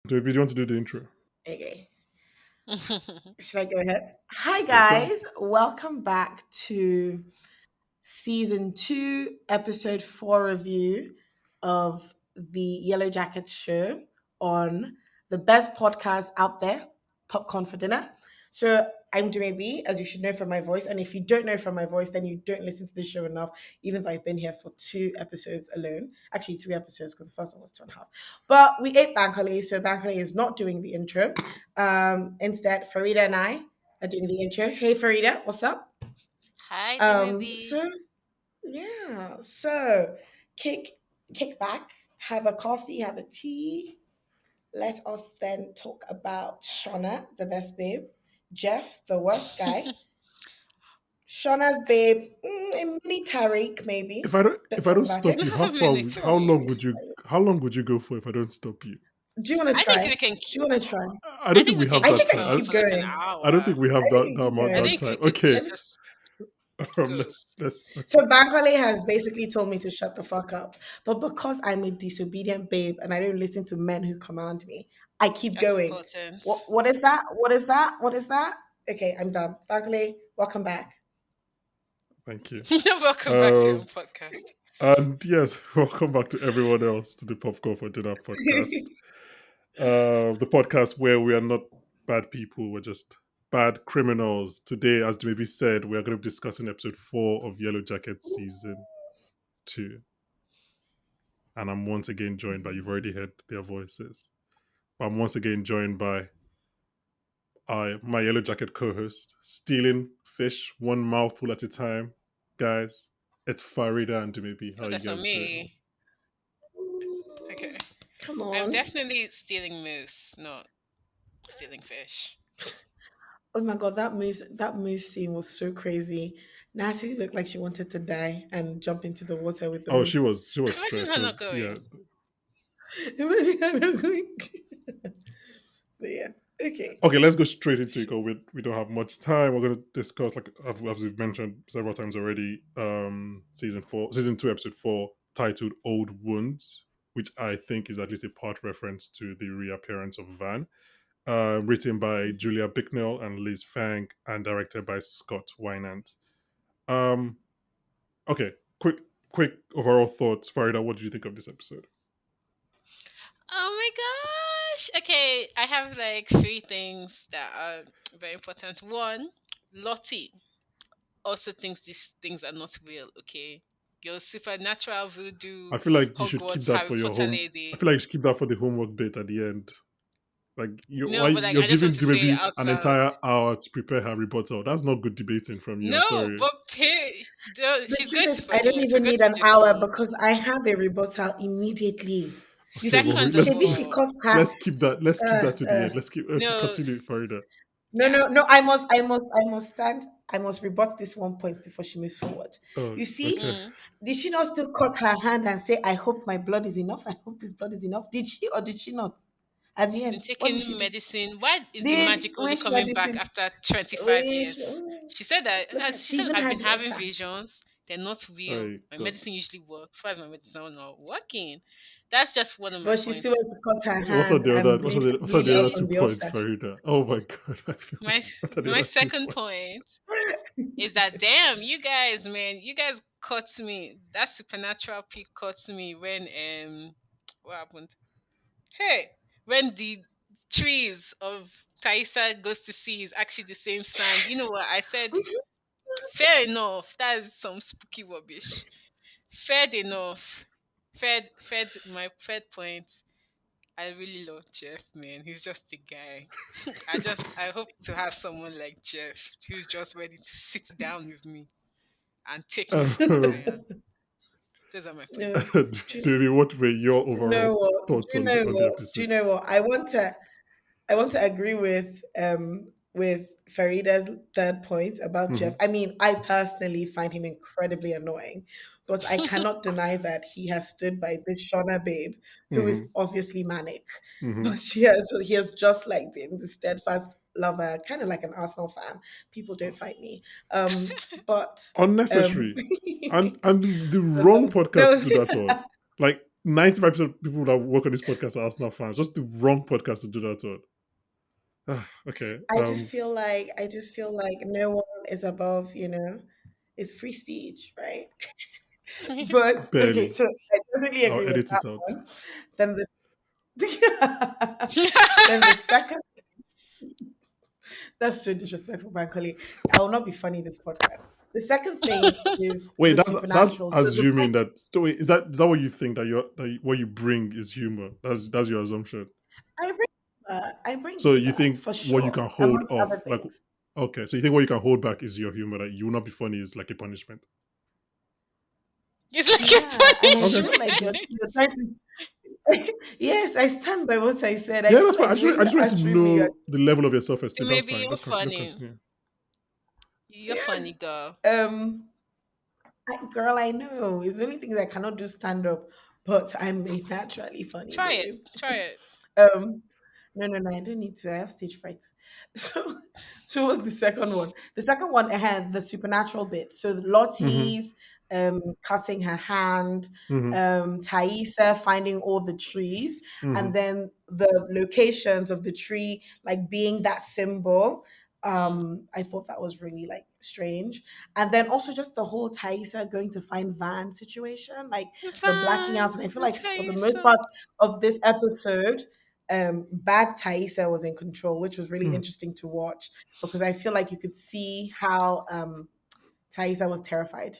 Do you want to do the intro? Okay. Should I go ahead? Hi, Yeah, go ahead. guys. Welcome back to season 2, episode 4 review of the Yellow Jackets show on the best podcast out there, Popcorn for Dinner. So I'm Dumebi, as you should know from my voice. And if you don't know from my voice, then you don't listen to the show enough, even though I've been here for 2 episodes alone. Actually, 3 episodes, because the first one was 2.5. But we ate Bankole, so Bankole is not doing the intro. Instead, Farida and I are doing the intro. Hey, Farida, what's up? Hi, Um, Dumebi. so yeah. So kick kick back, have a coffee, have a tea. Let us then talk about Shauna, the best babe, Jeff, the worst guy, Shauna's babe, a mini Tariq maybe, bit If I don't stop problematic. you, No military. how long would you go for if I don't stop you? Do you want to I think try? we can. Do you want to try? I I don't think think we we can have I that think keep I time. can going keep for like an going. I don't hour. think we have I think I can that keep amount I that going. think time. we could Okay. just go. Let's okay. So Bankole has basically told me to shut the fuck up. But because I'm a disobedient babe and I don't listen to men who command me, I keep That's going. important. What is that? What is that? What is that? Okay, I'm done. Bankole, welcome back. Thank you. Welcome back to your Um podcast. and yes, welcome back to everyone else to the Popcorn for Dinner podcast. The podcast where we are not bad people, we're just bad criminals. Today, as maybe said, we are going to be discussing episode 4 of Yellow Jackets season 2. And I'm once again joined by, you've already heard their voices. I'm once again joined by my Yellow Jacket co-host, stealing fish one mouthful at a time. Guys, it's Farida and Dumebi. How Oh, are you that's on guys doing? me. Okay. Come I'm on. definitely stealing moose, not stealing fish. Oh my god, that moose scene was so crazy. Natalie looked like she wanted to die and jump into the water with the Oh, moose. she was Imagine stressed. She her not was, yeah. going. But yeah. Okay. Okay, let's go straight into it because we don't have much time. We're going to discuss, like as we've mentioned several times already, season 2, episode 4, titled "Old Wounds," which I think is at least a part reference to the reappearance of Van. Written by Julia Bicknell and Liz Fang, and directed by Scott Wynant. Um, okay, quick overall thoughts, Farida. What did you think of this episode? Oh my gosh. Okay, I have like three things that are very important. One, Lottie also thinks these things are not real, okay? Your supernatural voodoo I feel like you should keep Hogwarts that Harry for your Potter home. I lady. feel like you should keep that for the homework bit at the end. Like No, but like you're I just want giving to say it maybe out an loud. entire hour to prepare her rebuttal. That's not good debating from you. I'm No, sorry. but The she's truth going is, to I don't forget. We're even going need to an gist hour me. because I have a rebuttal immediately. You Okay, well, see, Second of Shebi, she all, cut her. let's keep that. Let's keep Uh, that to the uh, end. Let's keep okay. no, Continue, Farida. no, yeah. no, no. I must rebut this one point before she moves forward. Oh, You see, okay. Mm. did she not still cut her hand and say, "I hope my blood is enough. I hope this blood is enough"? Did she or did she not? At the She's been end, what did she taking do? medicine. Why is the Did magic only which coming back medicine? after 25 Which years? She said that, look at she she said, even I've had been having water. visions. They're not real. I My got. medicine usually works. Why is my medicine not working? That's just one of my But she still went points. to cut her What are hand the other? and bleed What are bleed the out other Eh, 2 from the points, ulcer. Farida? Oh my god, I feel. My What are the my other two second points? point is that damn, you guys, man, you guys caught me. That supernatural peak caught me when what happened? Hey, when the trees of Taisa goes to see is actually the same sand. You know what I said? Fair enough. That is some spooky rubbish. Fair enough. My third point. I really love Jeff, man. He's just a guy. I hope to have someone like Jeff who's just ready to sit down with me and take me for what I um, am. Those are my No, points. just David, what were your you know overall what? Do thoughts you on know the what? Do you episode? know what? I want to agree with Farida's third point about Jeff. Hmm. I mean, I personally find him incredibly annoying, but I cannot deny that he has stood by this Shauna babe who is Hmm. obviously manic, Hmm. but he has just like been the steadfast lover, kind of like an Arsenal fan. People don't fight me. But um Unnecessary, and the so wrong podcast to do that there on. Like 95% of people that work on this podcast are Arsenal fans. Just the wrong podcast to do that on. Okay. I just feel like no one is above, it's free speech, right? But okay, Barely. so I totally I'll agree with edit that it out. one. Then the then the second that's so disrespectful, Bankole. I will not be funny in this podcast. The second thing is Wait, the that's supernatural. So the assuming that. So wait, is that what you think that what you bring is humor? That's your assumption. I bring So you humor think for what you sure, can hold amongst off, other like, things. okay, so you think what you can hold back is your humor, that you will not be funny is like a punishment. It's like Yeah, and I a Okay. feel like punishment. you're trying to. Yes, I stand by what I said. I Yeah, feel that's fine. like the way I you're just want to answering me, know the level of your self esteem. That's Maybe fine. you're Let's funny. continue. You're funny, girl. um, girl, I know it's the only thing that I cannot do stand up, but I'm a naturally funny Try it. babe. Try it. Um, no, I don't need to. I have stage fright. So, so what's the second one? The second one, I had the supernatural bit. So Mm-hmm. Lottie's cutting her hand, Mm-hmm. Thaisa finding all the trees, Mm-hmm. and then the locations of the tree, like being that symbol. Mm. I thought that was really like strange. And then also just the whole Thaisa going to find Van situation, like the blacking out. Fine. And I feel I'll like tell for the you most so. part of this episode, bad Thaisa was in control, which was really Mm-hmm. interesting to watch because I feel like you could see how Thaisa was terrified.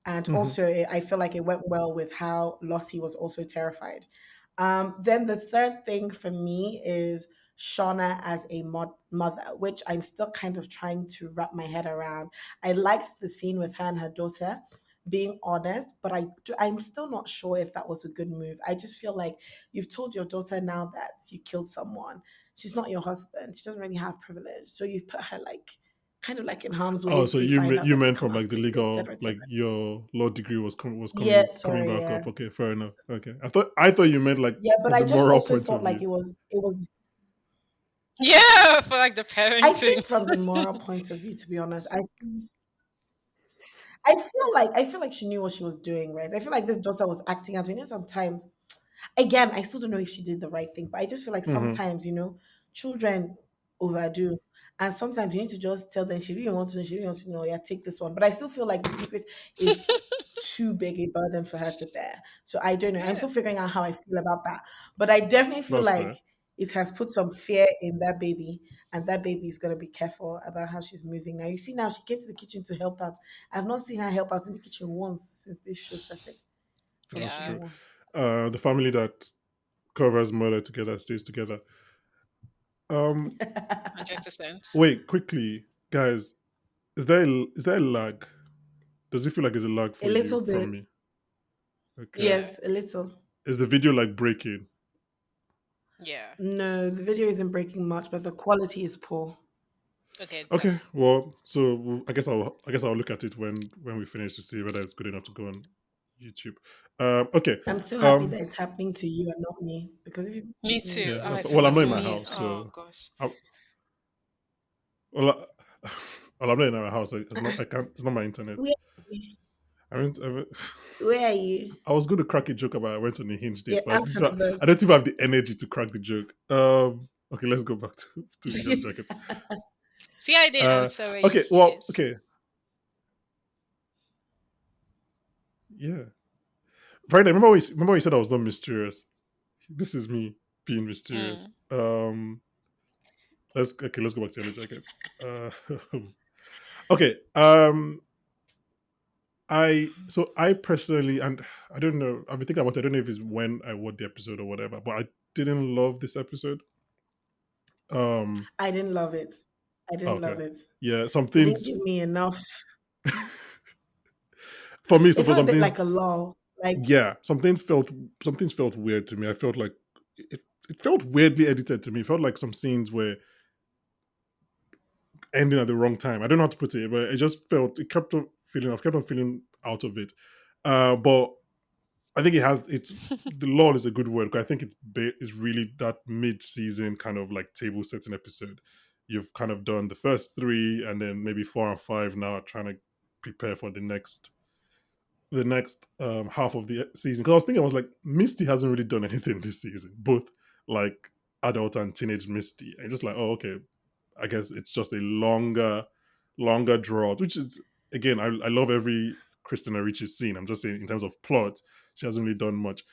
And Mm-hmm. also, I feel like it went well with how Lottie was also terrified. Then the third thing for me is Shauna as a mother, which I'm still kind of trying to wrap my head around. I liked the scene with her and her daughter being honest, but I'm still not sure if that was a good move. I just feel like you've told your daughter now that you killed someone. She's not your husband. She doesn't really have privilege. So you put her like kind of like in harm's way Oh, if so they find out you that they meant come from like after the you, legal, etc., like etc. your law degree was Yeah, coming sorry, back yeah. up. Okay, fair enough. Okay, I thought you meant like Yeah, but from I the just moral also point of thought like view. it was Yeah, for like the I parenting. think from the moral point of view, to be honest, I feel like she knew what she was doing, right? I feel like this daughter was acting out. Sometimes again, I still don't know if she did the right thing, but I just feel like Mm-hmm. sometimes, children overdo. And sometimes you need to just tell them she really wants to know, she really wants to know, yeah, take this one. But I still feel like the secret is too big a burden for her to bear. So I don't know. I'm Yeah. still figuring out how I feel about that. But I definitely feel That's like fair. it has put some fear in that baby, and that baby is gonna be careful about how she's moving. Now you see now she came to the kitchen to help out. I've not seen her help out in the kitchen once since this show started from That's Yeah. season true. one. The family that covers murder together stays together. Um, 100%. wait, quickly, guys. Is there a lag? Does it feel like there's a lag A for you little from bit. me? Okay. Yeah. Yes, a little. Is the video like breaking? Yeah. No, the video isn't breaking much, but the quality is poor. Okay, Okay. that's Well, so I guess I'll look at it when we finish to see whether it's good enough to go on YouTube. Okay. I'm so happy Um. that it's happening to you and not me. Because if it me was me, too. Yeah. Oh, That's shit. if fine. it Well, I'm was not in my me. house, Oh so gosh. I, well, well, I'm not in my house. So it's not. I can't. It's not my internet. Where are you? I meant. Where are you? I was going to crack a joke about I went on a hinge Yeah, date, but answer I those. don't even have the energy to crack the joke. Okay, let's go back to the Yellow Jackets. See, I didn't Uh, answer where okay, he well, is. okay, yeah. Friday, remember when you said I was not mysterious? This is me being mysterious. Mm. Let's go back to Yellow Jackets. Okay, I personally, and I don't know, I've been thinking about it. I don't know if it's when I watched the episode or whatever, but I didn't love this episode. Um, I didn't love it. I didn't okay, love it. yeah, some It didn't things give me enough. for me. So It for felt a some bit things, like a lull. Like, yeah, some things felt weird to me. I felt like it felt weirdly edited to me. It felt like some scenes were ending at the wrong time. I don't know how to put it, but it just felt it kept on feeling. I've kept on feeling out of it. But I think it's the lull is a good word because I think it's really that mid-season kind of like table setting episode. You've kind of done the first three, and then maybe 4 and 5 now, are trying to prepare for the next the next half of the season, because I was thinking, I was like, Misty hasn't really done anything this season, both like adult and teenage Misty, and just like, oh, okay, I guess it's just a longer draw, which is, again, I love every Christina Ricci scene. I'm just saying, in terms of plot, she hasn't really done much.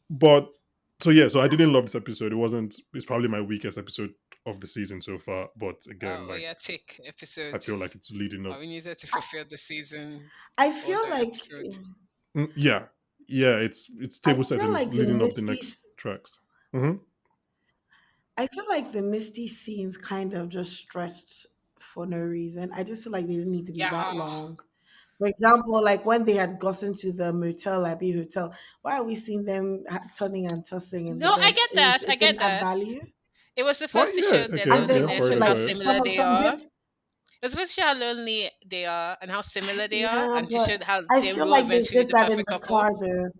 But so yeah, so I didn't love this episode. It's probably my weakest episode of the season so far. But again, Oh like, yeah, take I episode. feel like it's leading up. We needed to fulfill the season I order feel like episode. Yeah, yeah, it's I table setting feel is like the leading up the Misty next tracks. Hmm. I feel like the Misty scenes kind of just stretched for no reason. I just feel like they didn't need to be that Yeah. long. For example, like when they had gotten to the Motel Abbey Hotel, why are we seeing them turning and tossing in the No, I bed? get that. I It get didn't add that. value. It was Well, supposed to yeah, show their okay, And then yeah, loneliness also and Faridah, how like go ahead. similar they some are. bits, It was supposed to show how lonely they are and how similar they are, yeah, and to but show how I they feel will like they eventually did be the that in perfect the couple. car though.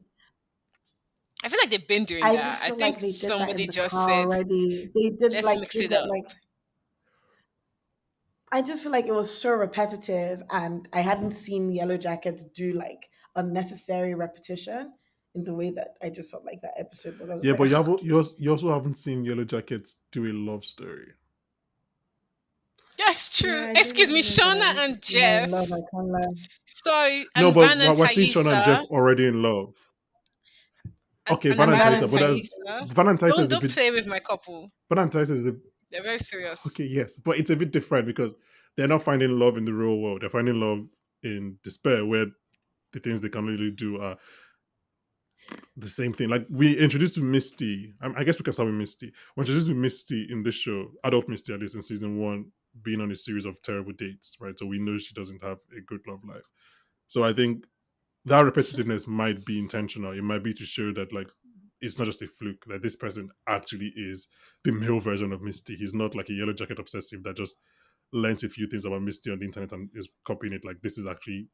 I feel like they've been doing I that. just I feel think like they did that in somebody the just car said, already. They did let's like mix do it that up. like I just feel like it was so repetitive, and I hadn't seen Yellow Jackets do like unnecessary repetition in the way that I just felt like that episode was. I was Yeah, like, but "Ah, okay." you also haven't seen Yellow Jackets do a love story. That's Yeah, true. I Excuse didn't me, know that I Shauna need to and see her in Jeff. love. I can't lie. Sorry, No, and but Van and we're seeing Sean and Jeff Thaisa. already in love. Okay, Van And and Van Van and and Taisa, but Taisa. that's Thaisa. Van and Taisa is a Don't bit. play with my couple. Van and Taisa is a They're very serious. okay, yes, but it's a bit different because they're not finding love in the real world. They're finding love in despair, where the things they can really do are the same thing. Like, we introduced to Misty. I guess we can start with Misty. We're introduced to Misty in this show, adult Misty at least in season one, being on a series of terrible dates, right? So we know she doesn't have a good love life. So I think that repetitiveness might be intentional. It might be to show that, like, it's not just a fluke, that this person actually is the male version of Misty. He's not like a Yellow Jacket obsessive that just learns a few things about Misty on the internet and is copying it. Like, this is actually,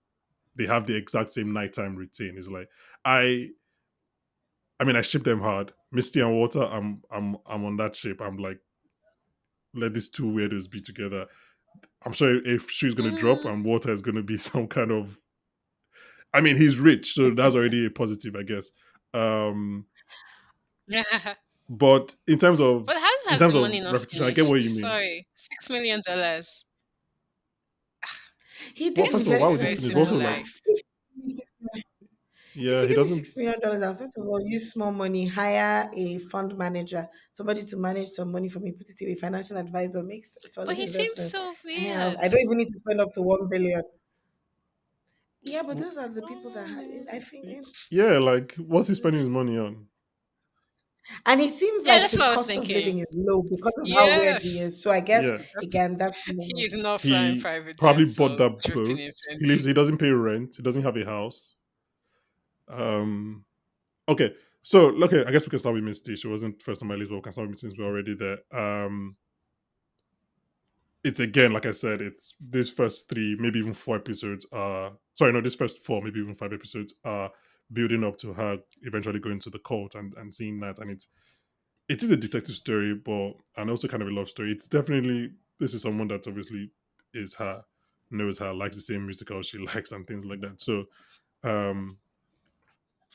they have the exact same nighttime routine. It's like, I mean, I ship them hard. Misty and Water, I'm on that ship. I'm like, let these two weirdos be together. I'm sure if she's gonna drop Mm. and Water is gonna be some kind of, I mean, he's rich, so that's already a positive, I guess. Um, but But how in has the terms of money not repetition, I get what finished? you mean. Sorry, $6 million. He Well, did This first of all, why very, would invest he in very finish? it But simple also, now. like, life. If yeah, you he give me doesn't. $6 million, I'll first of all use small money, hire a fund manager, somebody to manage some money for me, put it in a financial advisor, makes But solid he seems investment. so And weird. I don't even need to spend up to 1 billion. Yeah, but those are the people that I think, Yeah, like, what's he spending his money on? and it seems Yeah, like that's his what I was cost of living thinking. is low because of how weird Yeah, he is. So I guess Yeah, again, that's he is not flying he private probably jets bought or that dripping boat. in He lives. Fendi. He doesn't pay rent. He doesn't have a house. Okay, so okay, I guess we can start with Misty. She wasn't first on my list, but we can start with Misty since we're already there. It's, again, like I said, it's these first three, maybe even four episodes are, sorry, no, this first four, maybe even five episodes are building up to her eventually going to the court and seeing that, and it is a detective story, but and also kind of a love story. It's definitely, this is someone that obviously is her, knows her, likes the same musical she likes and things like that. So um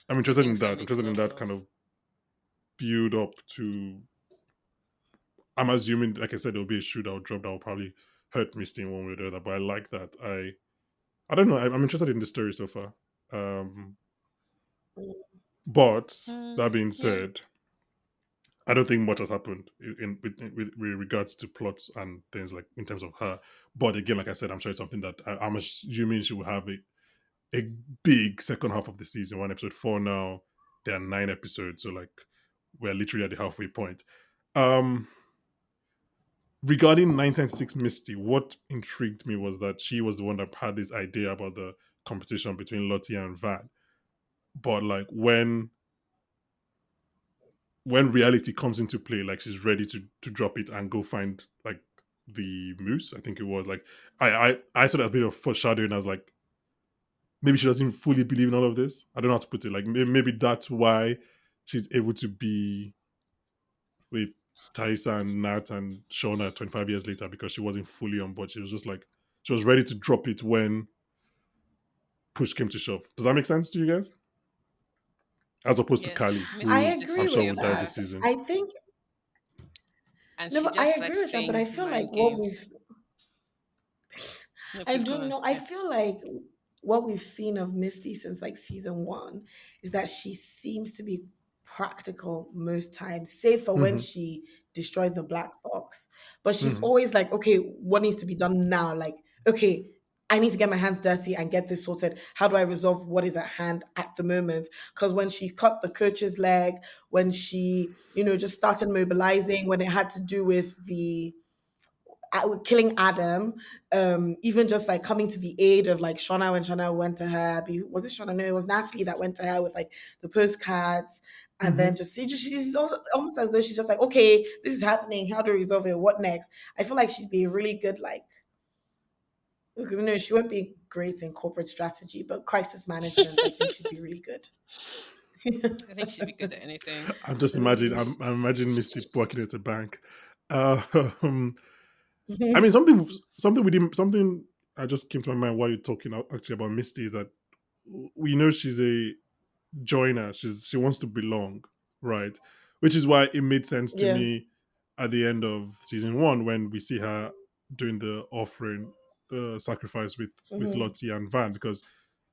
I'm interested in Things I that. I'm need to interested in love that love. kind of build up to, I'm assuming, like I said, there'll be a shootout drop that will probably hurt Misty in one way or the other. But I like that. I don't know. I'm interested in the story so far. Um, but that being Yeah. said, I don't think much has happened with regards to plots and things, like in terms of her. But again, like I said, I'm sure it's something that I'm assuming she will have a big second half of the season. We're on episode 4 now. There are 9 episodes, so like we're literally at the halfway point. Um, Regarding 1996 Misty, what intrigued me was that she was the one that had this idea about the competition between Lottie and Van. But like when reality comes into play, like she's ready to drop it and go find like the moose. I think it was like I saw that a bit of foreshadowing. I was like, maybe she doesn't fully believe in all of this. I don't know how to put it. Like, maybe that's why she's able to be with Taisa and Nat and Shauna 25 years later, because she wasn't fully on board. She was just like, she was ready to drop it when push came to shove. Does that make sense to you guys? As opposed to Yes, Kali, Misty I who is the I'm agree sure with will savior, die this that. season. I think and no, she but I just agree likes with that. But I playing feel like mind what we've games. No, I please go don't on. know. I Yeah. feel like what we've seen of Misty since like season one is that she seems to be practical most times, save for when Hmm. she destroyed the black box. But she's Hmm. always like, okay, what needs to be done now? Like, okay, I need to get my hands dirty and get this sorted. How do I resolve what is at hand at the moment? Because when she cut the coach's leg, when she, just started mobilizing, when it had to do with the killing Adam, even just like coming to the aid of like Shauna when Shauna went to her. Was it Shauna? No, it was Natalie that went to her with like the postcards. And then Hmm. just see, she's also, almost as though she's just like, okay, this is happening. How do we resolve it? What next? I feel like she'd be a really good, like, she won't be great in corporate strategy, but crisis management, I think she'd be really good. I think she'd be good at anything. I'm just imagining. I'm imagining Misty working at a bank. Um, I mean, something we didn't, something I just came to my mind while you're talking actually about Misty is that we know she's a joiner. She wants to belong, right? Which is why it made sense to Yeah. me at the end of season one when we see her doing the offering sacrifice with Hmm. Lottie and Van because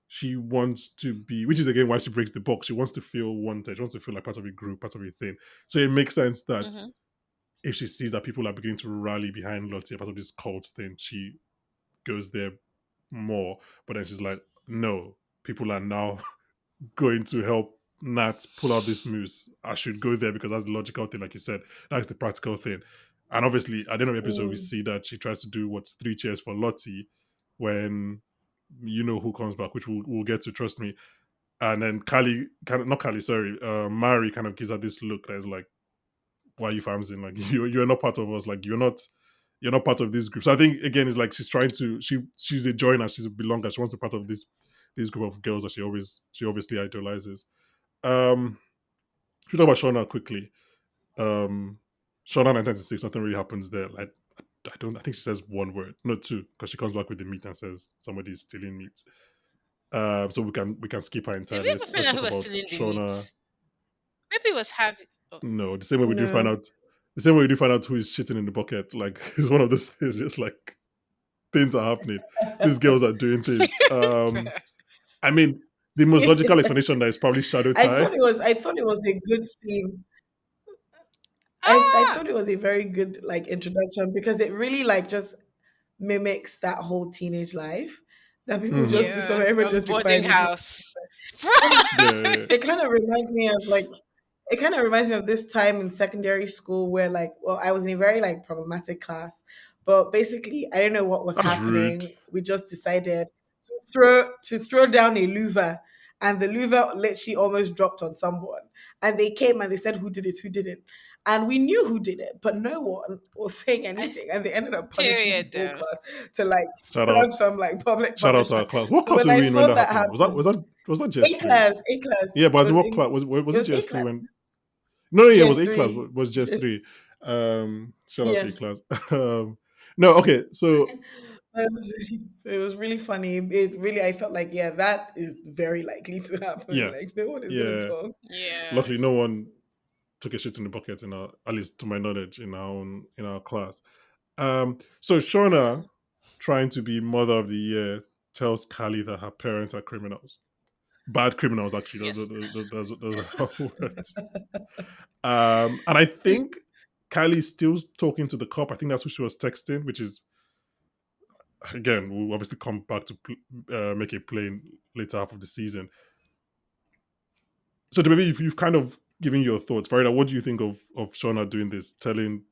she wants to be, which is again why she breaks the box. She wants to feel wanted. She wants to feel like part of a group, part of a thing. So it makes sense that Hmm. if she sees that people are beginning to rally behind Lottie, part of this cult thing, she goes there more. But then she's like, no, people are now going to help Nat pull out this moose. I should go there because that's the logical thing, like you said. That's the practical thing. And obviously, at the end of the episode, we Mm. see that she tries to do what's three cheers for Lottie when you know who comes back, which we'll get to, trust me. And then Kali, not Kali, sorry, Mari kind of gives her this look that is like, why are you famsing? Like you're not part of us. Like you're not part of this group. So I think again, it's like she's trying to she's a joiner, she's a belonger. She wants to be part of this group of girls that she obviously idolizes. Should we talk about Shauna quickly? Um, Shauna 1996, nothing really happens there. Like I think she says one word, not two, because she comes back with the meat and says somebody's stealing meat. So we can skip her Did we entirely. Let's ever find let's out talk who was about stealing the Shauna. meat? Maybe it was having. Oh, No, the same way we didn't find No. out. The same way we didn't find out who is shitting in the bucket. Like it's one of those things. Just like things are happening. These girls are doing things. fair. I mean, the most logical explanation that is probably shadow tie. I thought it was a good scene. I Ah, thought it was a very good like introduction because it really like just mimics that whole teenage life that people Hmm. just do stuff, yeah, everybody from just be boarding quiet. house. Yeah. It kind of reminds me of like it kind of reminds me of this time in secondary school where like well I was in a very like problematic class, but basically I didn't know what was That's rude. happening. We just decided to throw down a louver, and the louver literally almost dropped on someone, and they came and they said who did it, and we knew who did it, but no one was saying I, anything, and they ended up punishing the period, whole though. class to like Shout out, have some like public shout out to our punishment. class. What So class when were I we in when saw that that happened? Was that happen, was that was that JS three? A class. Yeah, but It as in was what in class was it it was A JS three class. when? No, yeah, it was A class. GS3. Was JS three? Shout out to Yeah. A class. No, okay, so It was really funny. It really, I felt like, yeah, that is very likely to happen. yeah, Like, no one is going to yeah. talk. Yeah. Luckily, no one took a shit in the bucket at least to my knowledge, in our class. So Shauna, trying to be mother of the year, tells Callie that her parents are criminals, bad criminals. Actually, Yes. those are her words. And I think Kylie's still talking to the cop. I think that's who she was texting, which is again we'll obviously come back to make a play in later half of the season. So maybe you've kind of given your thoughts, Farida. What do you think of Shauna doing this,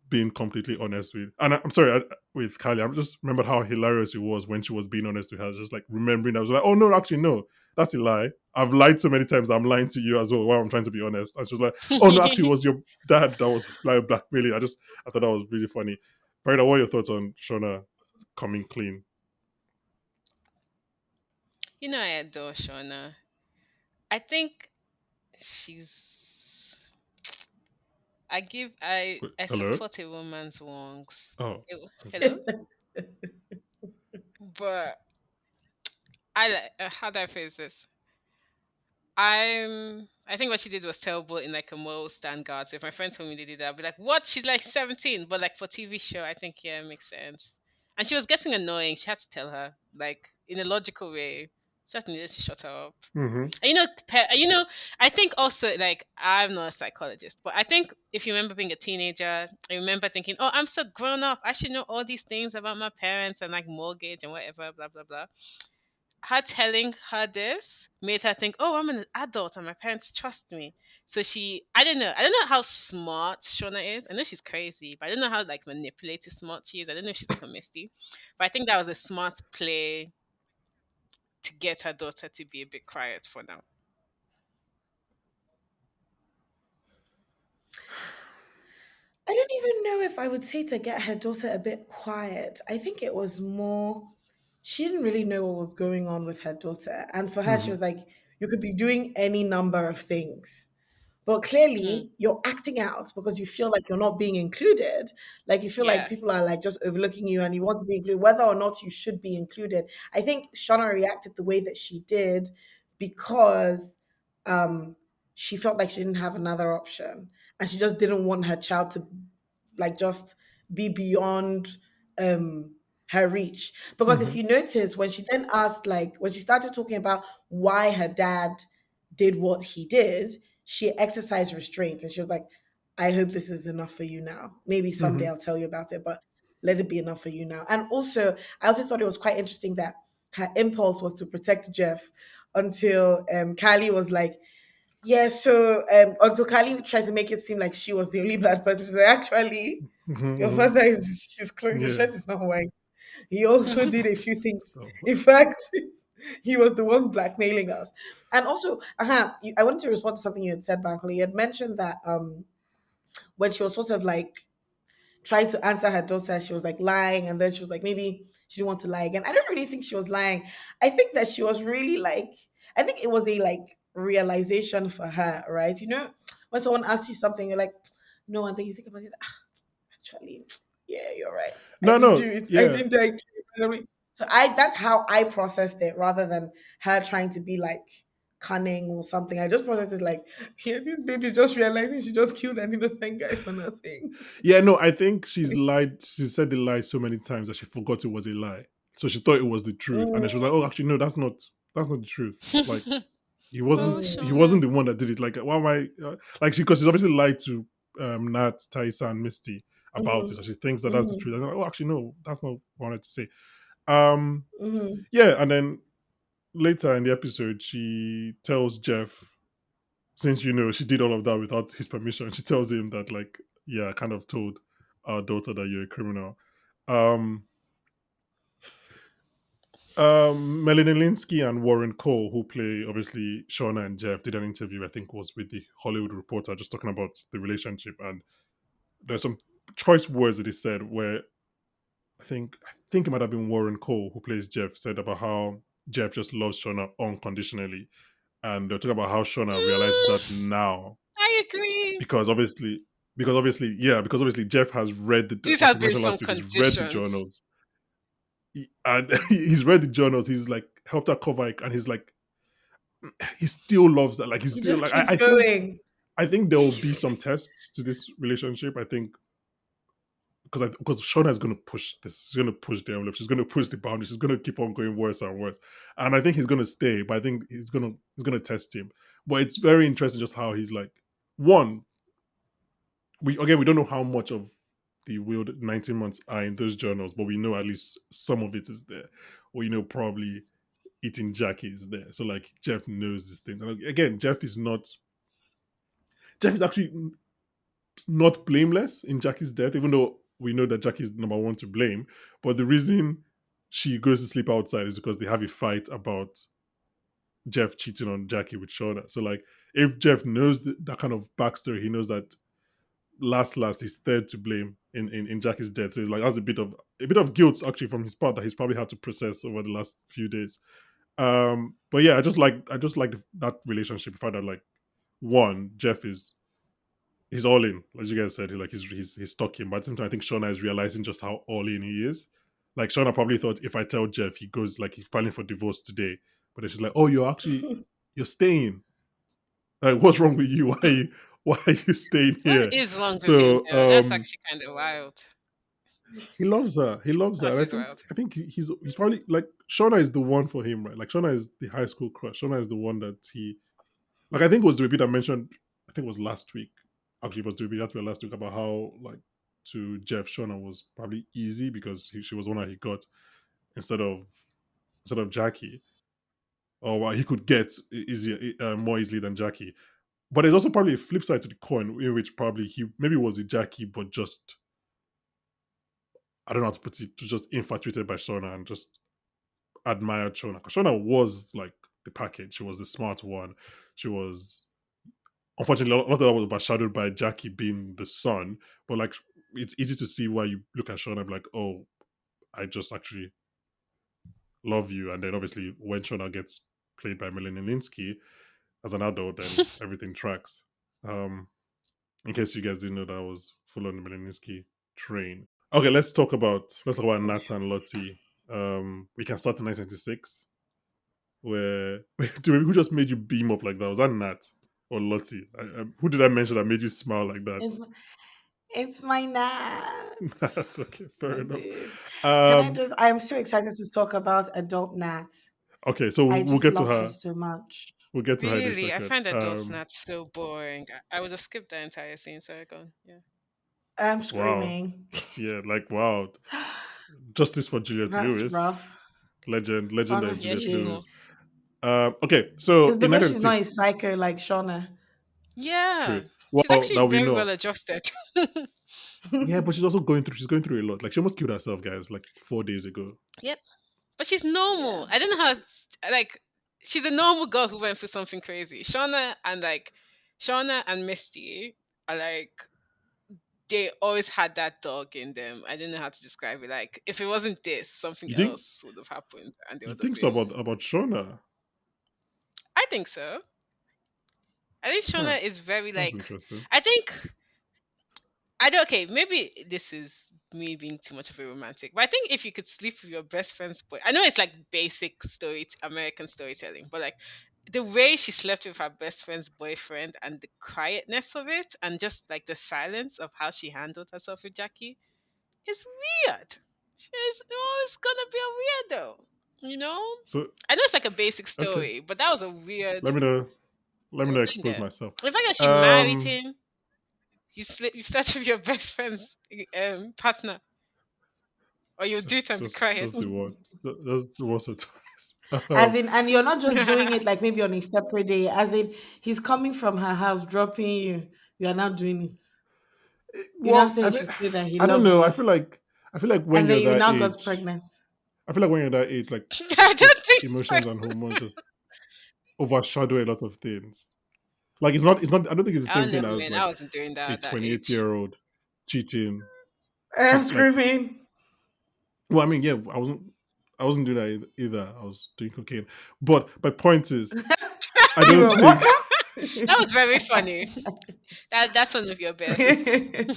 being completely honest with? And I'm sorry, with Kylie, I just remembered how hilarious it was when she was being honest with her. Just like remembering, I was like, oh no, actually no, that's a lie. I've lied so many times. I'm lying to you as well while I'm trying to be honest. And she was like, oh no, actually, it was your dad that was like blackmailing. I thought that was really funny. Farida, what are your thoughts on Shauna coming clean? You know, I adore Shauna. I think she's. I Hello. support a woman's wrongs. Oh, okay. Hello, but how do I phrase this? I think what she did was terrible in like a moral standard. So if my friend told me they did that, I'd be like, "What? She's like 17." But like for TV show, I think yeah, it makes sense. And she was getting annoying. She had to tell her like in a logical way. Just needed to shut her up. Mm-hmm. And I think also like I'm not a psychologist, but I think if you remember being a teenager, I remember thinking, "Oh, I'm so grown up. I should know all these things about my parents and like mortgage and whatever, blah blah blah." Her telling her this made her think, "Oh, I'm an adult and my parents trust me." So I don't know how smart Shona is. I know she's crazy, but I don't know how like manipulative smart she is. I don't know if she's like a Misty, but I think that was a smart play to get her daughter to be a bit quiet for now. I don't even know if I would say to get her daughter a bit quiet. I think it was more, she didn't really know what was going on with her daughter. And for her, she Mm-hmm. was like, you could be doing any number of things. But Hmm. clearly, you're acting out because you feel like you're not being included. Like you feel like Yeah. people are like just overlooking you and you want to be included, whether or not you should be included. I think Shauna reacted the way that she did because she felt like she didn't have another option and she just didn't want her child to like just be beyond um her reach. Because if Mm-hmm. you notice, when she then asked, like when she started talking about why her dad did what he did, she exercised restraint and she was like, I hope this is enough for you now. Maybe Mm-hmm. someday I'll tell you about it, but let it be enough for you now. And also, I also thought it was quite interesting that her impulse was to protect Jeff until Kylie was like, yeah, so until Kylie tried to make it seem like she was the only bad person. She's like, actually, your Mm-hmm. father is she's close, his Yeah. shirt is not white. He also did a few things. So, In fact, he was the one blackmailing us. And also, I wanted to respond to something you had said, Bankole. You had mentioned that when she was sort of like trying to answer her daughter, she was like lying, and then she was like, maybe she didn't want to lie again. I don't really think she was lying. I think that she was really like, I think it was a like realization for her, right? You know, when someone asks you something, you're like, no, and then you think about it, actually, yeah, you're right. I no, didn't do no, it. I yeah, didn't do it. You know what I mean? So I that's how I processed it rather than her trying to be like cunning or something. I just processed it like, yeah, this baby just realizing she just killed an innocent guy for nothing. yeah. No, I think she's lied. She said the lie so many times that she forgot it was a lie. So she thought it was the truth, and then she was Mm, like, "Oh, actually, no, that's not the truth. Like, he Oh, wasn't he mm, wasn't Shauna. the one that did it. Like, why am I like she because she's obviously lied to Nat, Taisa, and Misty about it, mhm, so she thinks that that's the mhm, truth. And I'm like, oh, actually, no, that's not what I wanted to say. Um, mhm. yeah, and then later in the episode, she tells Jeff, since she did all of that without his permission, she tells him that like, yeah, I kind of told our daughter that you're a criminal. Um, Melanie Linsky and Warren Cole, who play obviously Shauna and Jeff, did an interview. I think was with the Hollywood Reporter, just talking about the relationship. And there's some choice words that he said where I think it might have been Warren Cole who plays Jeff said about how Jeff just loves Shauna unconditionally, and they're talking about how Shauna realizes that Mm, now I agree. because obviously because obviously Jeff has read These like we have been mentioned some last week, he's read the conditions. journals. And he's read the journals, he's like helped her cover it, and he's like he still loves her. Like he's He still just like keeps I think going. I think there will be some tests to this relationship. I think because Shauna is going to push this, she's going to push the envelope, she's going to push the boundaries, she's going to keep on going worse and worse. And I think he's going to stay, but I think he's going to test him. But it's very interesting just how he's like one. We don't know how much of the will 19 months are in those journals, but we know at least some of it is there. Or probably eating Jackie is there. So like Jeff knows these things. And again, Jeff is actually not blameless in Jackie's death, even though we know that Jackie's number one to blame. But the reason she goes to sleep outside is because they have a fight about Jeff cheating on Jackie with Shauna. So like if Jeff knows that kind of backstory, he knows that last he's third to blame in Jackie's death. So it's like that's a bit of guilt actually from his part that he's probably had to process over the last few days. But yeah, I just like that relationship. The fact that like one, Jeff is he's all in, as you guys said. He's stuck in. But at the same time, I think Shauna is realizing just how all in he is. Like Shauna probably thought if I tell Jeff, he goes like he's filing for divorce today. But then she's like, "Oh, you're staying. Like, what's wrong with you? Why are you staying What here?" is wrong with him So though? That's actually kind of wild. he loves her. He loves her, That and I is think wild. I think he's probably like Shauna is the one for him, right? Like Shauna is the high school crush. Shauna is the one that he like. I think it was Dumebi that mentioned. I think it was last week. Actually, it was Dumebi that were last week about how like to Jeff Shauna was probably easy because she was one that he got instead of Jackie, or he could get easier more easily than Jackie. But there's also probably a flip side to the coin in which probably he maybe was with Jackie, but just I don't know how to put it, just infatuated by Shauna and just admired Shauna. Because Shauna was like the package. She was the smart one. She was unfortunately a lot of that was overshadowed by Jackie being the son. But like it's easy to see why you look at Shauna and be like, oh, I just actually love you. And then obviously when Shauna gets played by Melanie Linsky as an adult, then everything tracks. Um, in case you guys didn't know that I was full on the Melaninsky train. Okay, let's talk about Nat and Lottie. We can start in 1996, where who just made you beam up like that? Was that Nat or Lottie? Who did I mention that made you smile like that? It's it's my Nat. Nat. Okay, fair My enough. babe. Can I Um, just? I am so excited to talk about adult Nat. okay, so I we'll just get to love her her. so much. We'll get to her in a Really, I second. find adults not so boring. I would have skipped that entire scene. Sorry, go on. Yeah. I'm Wow. screaming. Yeah, like wow. Justice for Juliet That's Lewis. rough. Legendary Yeah, Juliet she's Honestly, cool. Lewis. Okay, so it's in because she's not 1996, a psycho like Shauna. Yeah, true. she's Well, actually that we very know. well adjusted. Yeah, but she's also going through a lot. Like she almost killed herself, guys, like 4 days ago. Yep, but she's Yeah. normal. I don't know how. Like, she's a normal girl who went through something crazy. Shauna and Misty are like they always had that dog in them. I don't know how to describe it. Like, if it wasn't this, something You think else would have happened, and they you would have think so been. about Shona? I think so. I think Huh, Shauna is very that's like. interesting. I think I don't. Okay, maybe this is me being too much of a romantic, but I think if you could sleep with your best friend's boy, I know it's like basic American storytelling, but like the way she slept with her best friend's boyfriend and the quietness of it, and just like the silence of how she handled herself with Jackie is weird. She's always gonna be a weirdo, you know. So I know it's like a basic okay, story, but that was a weird let me know. Let me know. thing Expose there. myself. The fact that she married Um, him, you slept with your best friend's partner, or you do it and be quiet. just the one, just the once or twice. As in, and you're not just doing it like maybe on a separate day. As in, he's coming from her house, dropping you. You are not doing it. You now Well, say you should say that he I don't loves know. you, I feel like when and you're then you that now got age, pregnant. I feel like when you're that age, like I just don't think so. emotions and hormones just overshadow a lot of things. Like it's not. I don't think it's the Oh same no, thing as man! I like wasn't doing that a at that 28-year-old cheating, I'm cheat like. screaming. Well, I mean, yeah, I wasn't doing that either. I was doing cocaine. But my point is, I You don't were think. That was very funny. That's one of your best. walking.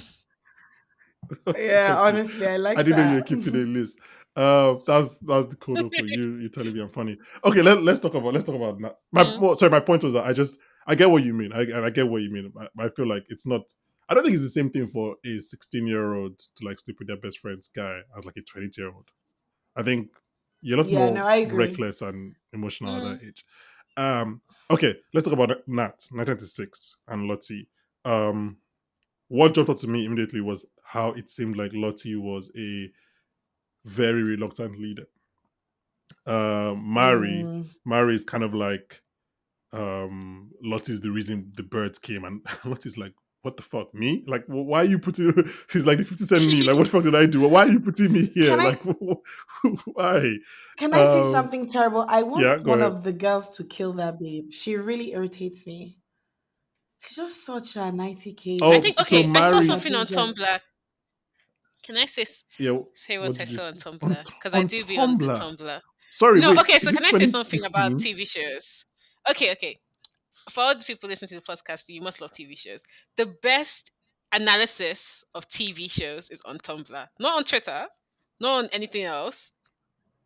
Yeah, Thank you. honestly, I I like didn't know you were that. keeping a list. That's the code open. You telling me I'm funny. Okay, let's talk about Mm. sorry. My point was that I get what you mean. I get what you mean. I feel like it's not. I don't think it's the same thing for a 16-year-old to like sleep with their best friend's guy as like a 20-year-old. I think you're a lot Yeah, more no, I agree. reckless and emotional at Mm. that age. Um, okay, let's talk about Nat 1996 and Lottie. Um, what jumped out to me immediately was how it seemed like Lottie was a very reluctant leader. Mm. Mari is kind of like Lottie's the reason the birds came, and Lottie's like, "What the fuck, me? Like, why are you putting?" She's like, "The 50 Cent me. Like, what the fuck did I do? Why are you putting me here? Can I Like, why?" can I say Um, something terrible? I want yeah, go one ahead. of the girls to kill that babe. She really irritates me. She's just such a 90K I Oh, think bitch. so okay. I saw Such a Mari, something on ginger. Tumblr. Can I yeah. say What what I did you saw on see on Tumblr? Because I on do be on the Tumblr? Tumblr. Sorry, No, wait, okay. is So it can I say something about 2015? TV shows? Okay. For all the people listening to the podcast, you must love TV shows. The best analysis of TV shows is on Tumblr, not on Twitter. not on anything else.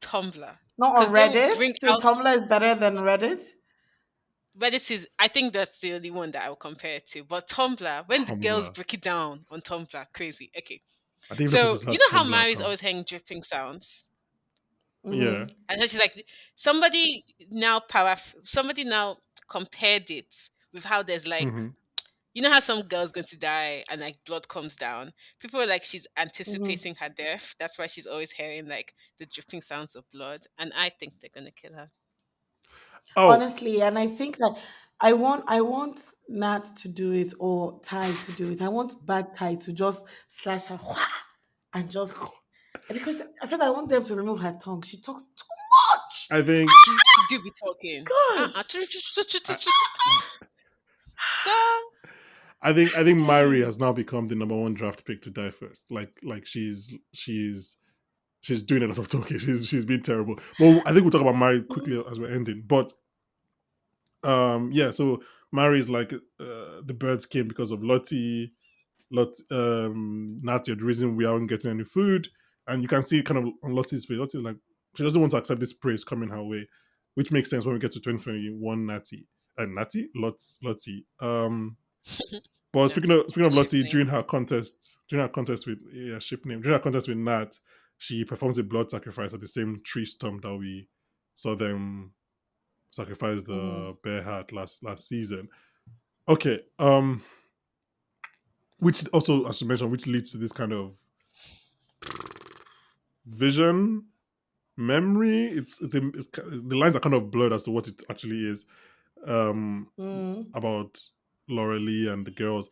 Tumblr, Not on because they will Reddit. bring So out Tumblr is better than Reddit. Reddit is. I think that's the only one that I will compare it to. But Tumblr, when the girls Tumblr. break it down on Tumblr, crazy. Okay, I didn't even know so people you had know how Tumblr Mary's always accounts. hearing dripping sounds, Yeah. Mm-hmm. and then she's like, somebody now compared it with how there's like, Mm-hmm. you know how some girl's going to die and like blood comes down. People are like she's Mm-hmm. anticipating her death. That's why she's always hearing like the dripping sounds of blood, and I think they're gonna kill her. Oh, Honestly, and I think that I want Nat to do it or Ty to do it. I want bad Ty to just slash her and just because I feel I want them to remove her tongue. She talks too much. I think She do be talking. Gosh. I, Girl. I think Mary Dang. has now become the number one draft pick to die first. Like she's doing a lot of talking. She's been terrible. Well, I think we'll talk about Mary quickly as we're ending. But yeah, so Mary is like the birds came because of Lottie. Natty, the reason we aren't getting any food. And you can see kind of on Lottie's face. Lottie's like she doesn't want to accept this praise coming her way, which makes sense when we get to 2021 Natty. Natty? Lottie. But That's a speaking of ship Lottie, name. during her contest with ship name, during her contest with Nat, she performs a blood sacrifice at the same tree stump that we saw them sacrifice Mm-hmm. the bear hat last season. Okay, which also, as you mentioned, which leads to this kind of vision memory. The lines are kind of blurred as to what it actually is Mm-hmm. about Laura Lee and the girls.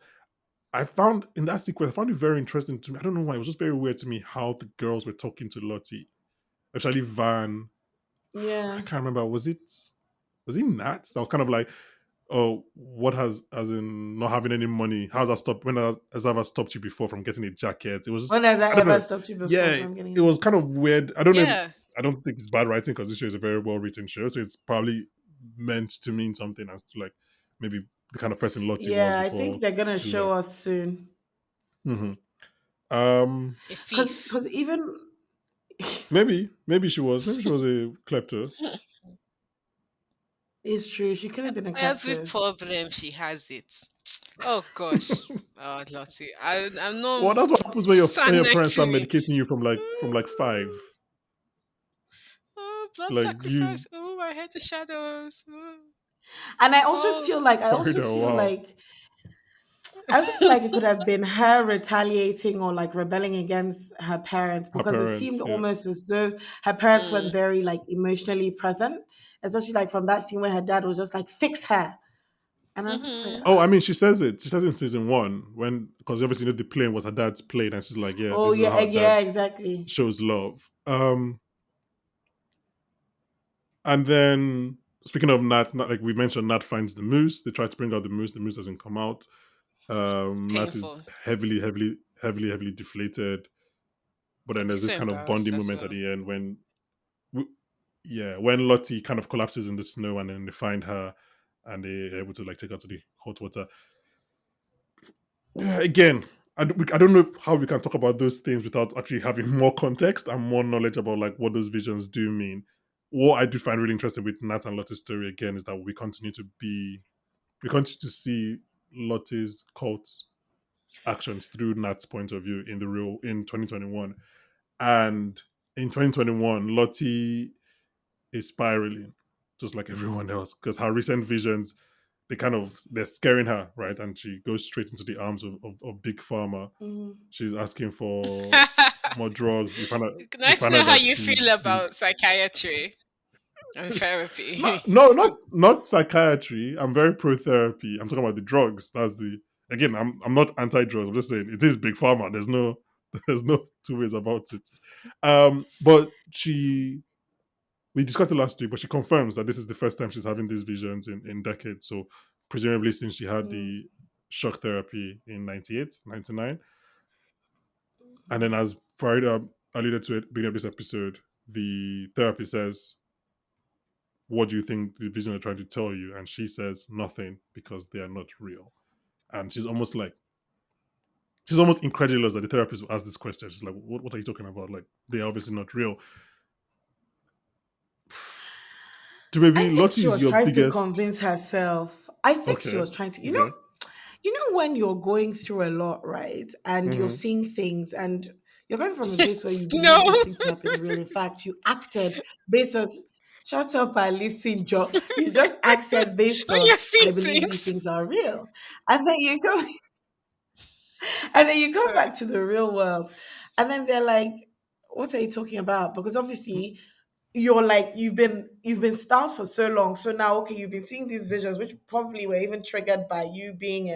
I found in that sequence, I found it very interesting to me. I don't know why, it was just very weird to me how the girls were talking to Lottie, especially Van. I Yeah. can't remember. Was it Nat? That was kind of like, oh, what has, as in not having any money? How's that stopped? Has that ever stopped you before from getting a jacket? It was When just, has I that don't ever know. stopped you before Yeah, from getting it it? was kind of weird. I don't know. Yeah. I don't think it's bad writing because this show is a very well written show, so it's probably meant to mean something as to like maybe the kind of person Lottie was Yeah, I before think they're gonna she show left. us soon. Hmm. Um, A Cause thief. even maybe she was a klepto. it's true, she could have been a Every captive. problem she has it. Oh gosh. Oh Lottie. I'm Well, not that's what happens when your stand when your next parents to start me. medicating you from like five. Oh, blood Like you, sacrifice. Oh, I hate the shadows. Oh, And oh. Farida. Wow, I also feel like it could have been her retaliating or like rebelling against her parents her because it parents. seemed Yeah. almost as though her parents weren't Mm, very like emotionally present, especially like from that scene where her dad was just like fix her, and I'm just like, mm-hmm. Oh, I mean, she says it. She says it in season one when because obviously the plane was her dad's plane, and she's like, yeah, oh this is yeah, how yeah, dad exactly. shows love. And then speaking of Nat, like we mentioned, Nat finds the moose. They try to bring out the moose. The moose doesn't come out. Nat is Painful. heavily deflated. But then there's this So kind of embarrassed bonding as moment at well. the end when Lottie kind of collapses in the snow, and then they find her, and they're able to like take her to the hot water. Again, I don't know how we can talk about those things without actually having more context and more knowledge about like what those visions do mean. What I do find really interesting with Nat and Lottie's story again is that we continue to see Lottie's cult actions through Nat's point of view in 2021. And in 2021, Lottie is spiraling, just like everyone else, because her recent visions, they're scaring her, right? And she goes straight into the arms of Big Pharma. Mhm. She's asking for more drugs. We Nice to find know out how that you she's feel been about psychiatry and therapy. not psychiatry. I'm very pro therapy. I'm talking about the drugs. That's the again. I'm not anti drugs. I'm just saying it is Big Pharma. There's no two ways about it. But we discussed it last week, but she confirms that this is the first time she's having these visions in decades. So presumably since she had Mhm. the shock therapy in 98, 99. And then Mhm. as Farida alluded to at the beginning of this episode, the therapist says, what do you think the vision are trying to tell you? And she says nothing because they are not real. And she's almost incredulous that the therapist will ask this question. She's like, what are you talking about? Like, they're obviously not real. To I maybe think Lottie she is was your trying to biggest. convince herself. I think she Okay. was trying to, Okay. you know when you're going through a lot, right? And you're Mm-hmm. seeing things and you're coming from a place where you No. believe these things to happen real. In fact, you acted based on shut up and listen, Joe. You just acted based When on you're seeing I believe these things. things are real. And then you go and then you come Sorry. back to the real world. And then they're like, what are you talking about? Because obviously you're like you've been starved for so long, so now okay, you've been seeing these visions which probably were even triggered by you being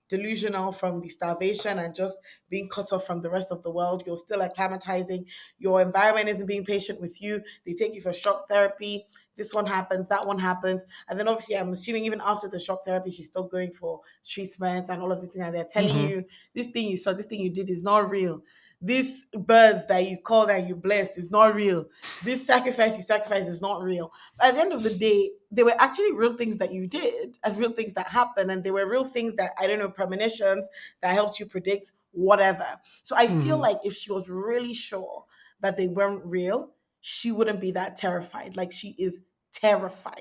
delusional from the starvation and just being cut off from the rest of the world. You're still acclimatizing. Your environment isn't being patient with you. They take you for shock therapy. This one happens, that one happens. And then obviously, I'm assuming even after the shock therapy, she's still going for treatment and all of these things. And they're telling Mm-hmm. you this thing you saw, this thing you did is not real. These birds that you called and you blessed is not real. This sacrifice you sacrificed is not real. But at the end of the day, they were actually real things that you did and real things that happened. And they were real things that, I don't know, premonitions that helped you predict whatever. So I feel Mm-hmm. like if she was really sure that they weren't real, she wouldn't be that terrified. Like she is terrified.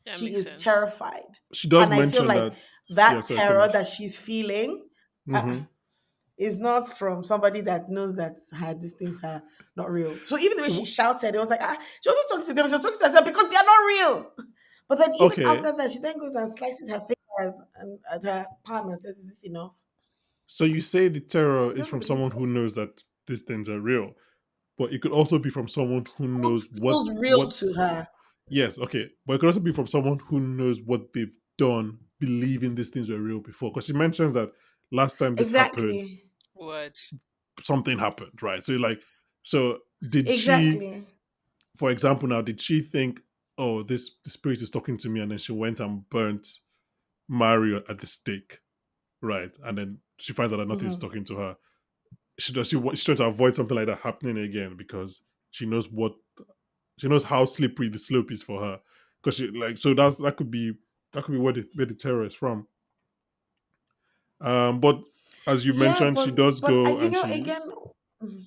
That She makes is sense. terrified. She does And I feel mention like that. Yeah, that sorry, terror finish. that she's feeling Mm-hmm. is not from somebody that knows that these things are not real. So even the way she shouted, it was like, she also talked to them, she was talking to herself because they are not real. But then even Okay. after that, she then goes and slices her fingers and at her palm and says, is this enough? So you say the terror She is doesn't from believe someone it. who knows that these things are real, but it could also be from someone who What knows feels real what. to her? Yes, okay, but it could also be from someone who knows what they've done, believing these things were real before. Because she mentions that last time this happened, Exactly. Word. something happened, right? So like, so did she, Exactly. for example, now did she think, oh, this the spirit is talking to me, and then she went and burnt Mario at the stake, right? And then she finds out that nothing is Mhm. talking to her. She's trying to avoid something like that happening again because she knows how slippery the slope is for her. Because she like so that could be where the terror is from. But as you Yeah, mentioned, she does but go and again, mhm.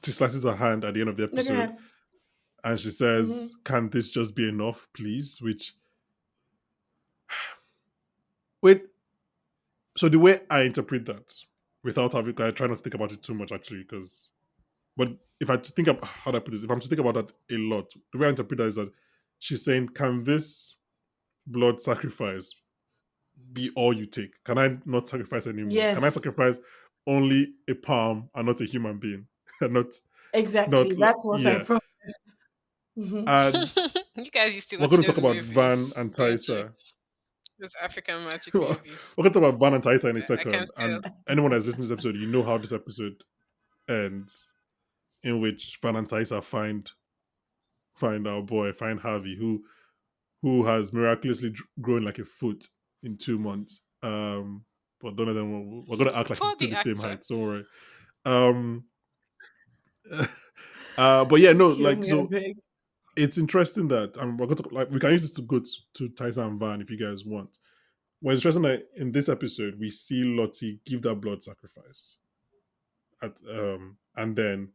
she slices her hand at the end of the No, go episode ahead. and she says, Hmm. "Can this just be enough, please?" Which wait, so the way I interpret that, without having I try not to think about it too much actually, because but if I think about how do I put this, if I'm to think about that a lot, the way I interpret that is that she's saying, "Can this blood sacrifice be all you take? Can I not sacrifice anymore? Can I Yes, sacrifice only a palm and not a human being? And not exactly. That's what I yeah." promised. Hmm. And You guys used to we're watch going to talk those about Van movies, and don't you? Taisa. Those African magic We're movies. going to talk about Van and Taisa in a I can second. tell. And anyone that's listening to this episode, you know how this episode ends, in which Van and Taisa find our boy, find Harvey, who has miraculously grown like a foot in 2 months. But none of them we're gonna act like he's For still the the same actor. height. Don't worry. Um, but yeah, no, Don't kill like me, I so beg. it's interesting that we're going to like we can use this to go to Tyson and Van if you guys want. Well, it's interesting that in this episode we see Lottie give that blood sacrifice and then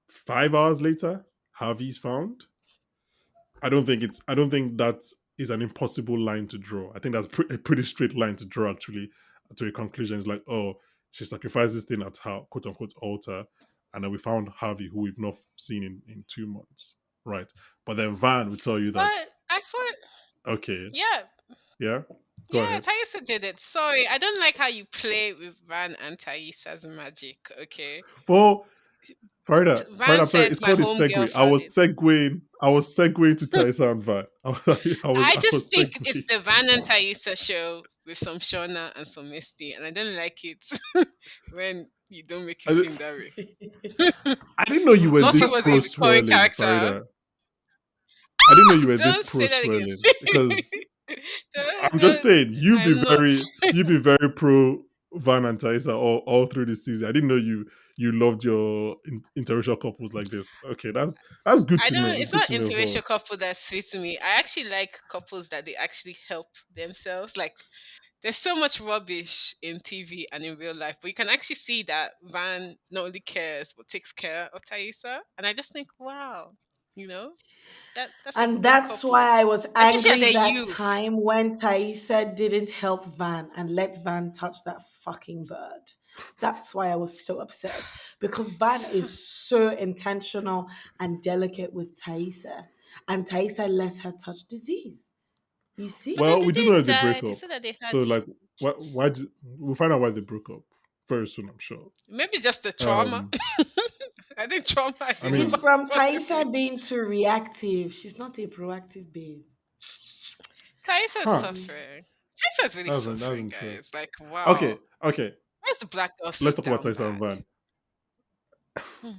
5 hours later Harvey's found. I don't think that is an impossible line to draw. I think that's a pretty straight line to draw actually to a conclusion. It's like, oh, she sacrificed this thing at her quote unquote altar, and then we found Harvey, who we've not seen in 2 months, right? But then Van will tell you that, But I thought, okay, yeah, yeah, go yeah, ahead. Thaisa did it. Sorry, I don't like how you play with Van and Thaisa's magic, okay? Well, Farida, Van I'm sorry, said it's my called a homegirl segue. found it. I was segueing to Tyson and Van. I I just was think it's segueing. the Van and Thaisa show with some Shauna and some Misty, and I don't like it when you don't make it I, seem that way. I didn't know you were Lottie this was pro a recurring swirling, character. Farida. I didn't know you were this Don't pro say that again. swirling because I'm just Don't- saying I'm not. you've been very pro Van and Taisa all through the season. I didn't know you loved your interracial couples like this. Okay, that's good I to don't. know. It's It's good not to know for interracial couple that's sweet to me. I actually like couples that they actually help themselves. Like there's so much rubbish in TV and in real life, but you can actually see that Van not only cares but takes care of Thaisa, and I just think, wow, you know, that's a And cool that's couple, why I was especially at angry their that youth. time when Thaisa didn't help Van and let Van touch that fucking bird. That's why I was so upset. Because Van is so intentional and delicate with Thaisa. And Thaisa lets her touch disease. You But see? then Well, they we do know didn't that they die. break They up. said that they had So like, why we'll find out why they broke up very soon, I'm sure. maybe just the trauma. Um, I think trauma is I even It's mean, from more Thaisa real. being too reactive. She's not a proactive babe. Taisa's huh? Mm. suffering. Taisa's really That's suffering, interesting. guys. Like, Okay, wow. okay. Why is the black girl so Let's talk about down Tyson and bad? Van. Hmm.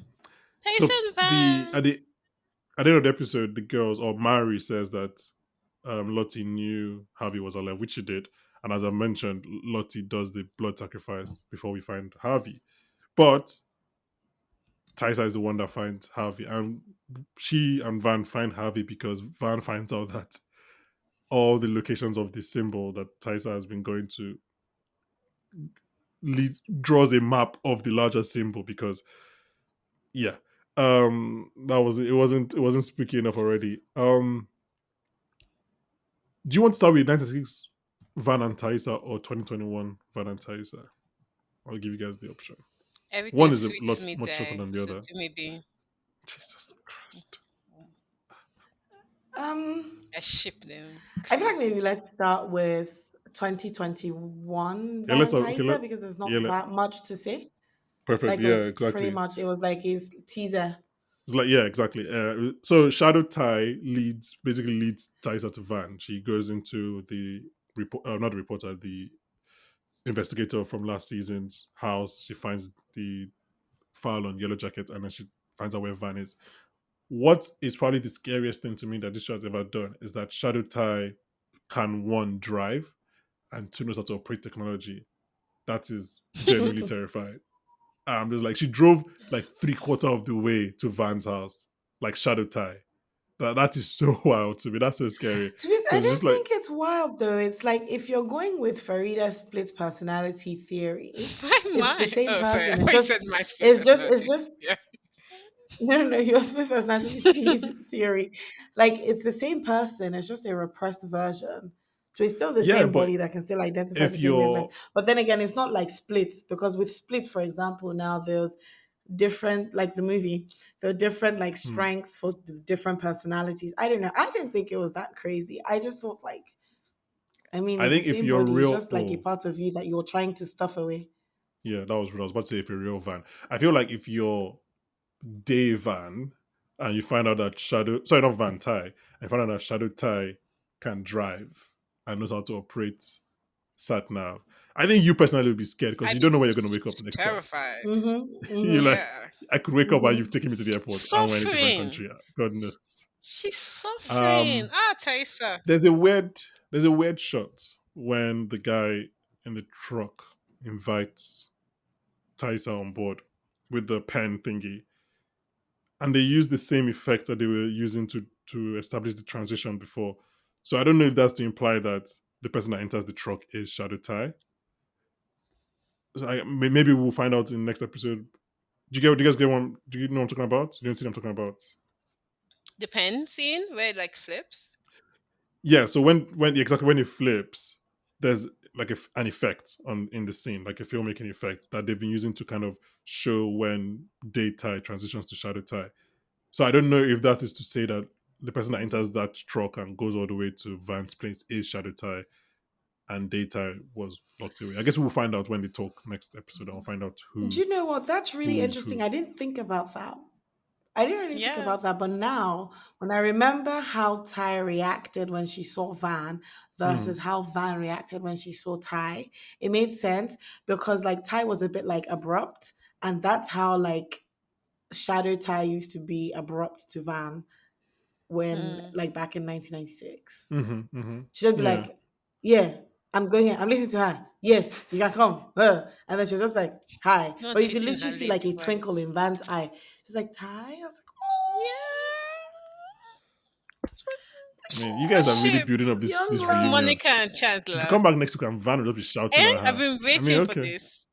So Tyson the Van. at the end of the episode, the girls or Mari says that Lottie knew Harvey was alive, which she did. And as I mentioned, Lottie does the blood sacrifice before we find Harvey. But Tysa is the one that finds Harvey. And she and Van find Harvey because Van finds out that all the locations of the symbol that Tysa has been going to lead, draws a map of the larger symbol because yeah. That was it wasn't spooky enough already. Do you want to start with 96 Van and Taisa or 2021 Van and Taisa? I'll give you guys the option. Everything One is a sweet lot to me much shorter die. than the So other. do maybe Jesus Christ. Um, I ship them I feel like crazy. maybe let's start with 2021 Yeah, let's start. Okay, Valentizer because there's yeah, not that much to say. perfect. Like it was Yeah, pretty exactly. much, it was like his teaser. It's like, yeah, exactly. So Shadow Tai basically leads Taisa to Van. She goes into the report, not the reporter, the investigator from last season's house. She finds the file on Yellowjackets, and then she finds out where Van is. What is probably the scariest thing to me that this show has ever done is that Shadow Tai can one drive and two knows how to operate technology. That is genuinely terrifying. Just like she drove like 3/4 of the way to Van's house, like Shadow Tai. That is so wild to me. That's so scary To be, I because it's just don't like think it's wild though. It's like if you're going with Farida's split personality theory, Why it's the mine? same Oh, sorry. I person. thought you said my split It's personality. just Yeah. no, no, no. Your split personality theory, like it's the same person. It's just a repressed version. So it's still the yeah, same but body that can still identify the if same wavelength. you're But then again, it's not like splits because with split, for example, now there's different like the movie, there are different like hmm, strengths for the different personalities. I don't know. I didn't think it was that crazy. I just thought like I mean I it's the think if same you're body. It's real just like a oh part of you that you're trying to stuff away. yeah, that was what I was about to say if you're real Van. I feel like if you're Day Van and you find out that not Van Tai, and you find out that Shadow Tai can drive and knows how to operate sat nav. I think you personally will be scared because I'd you be don't know where you're gonna wake up next time. terrified. Mm-hmm. You're Mm-hmm. like, Yeah. I could wake up and you've Mm-hmm. taken me to the airport and we're in a different Suffering. country. God knows. She's suffering. Um, Ah, Taisa. there's a weird shot when the guy in the truck invites Taisa on board with the pen thingy, and they use the same effect that they were using to establish the transition before. So I don't know if that's to imply that the person that enters the truck is Shadow Tai. So maybe we'll find out in the next episode. Do you guys get one? Do you know what I'm talking about? You don't see what I'm talking about? The pen scene where it like flips. Yeah. So when exactly when it flips, there's like an effect on in the scene, like a filmmaking effect that they've been using to kind of show when day tie transitions to shadow tie. So I don't know if that is to say that the person that enters that truck and goes all the way to Van's place is shadow tie and data was locked away. I guess we'll find out when they talk next episode. I'll find out Do you know what? That's really who's interesting. who. I didn't think about that. I didn't really think Yeah. about that, but now when I remember how Ty reacted when she saw Van versus Mm, how Van reacted when she saw Ty, it made sense because like Ty was a bit like abrupt, and that's how like Shadow Ty used to be abrupt to Van when Hmm. like back in 1996. mm-hmm, mm-hmm. She'd just be Yeah. like, "Yeah, I'm going here. I'm listening to her. Yes, you can come." And then she was just like, "Hi," Not but you could treating her literally see like lady a twinkle right. in Van's eye. She's like, "Ty," I was like, Yeah. "Oh." I mean, you guys are really Shit, building up this Young love. reunion. Monica and If you Chandler. come back next week and Van will just be shouting at I've her. been I mean, waiting for okay, this.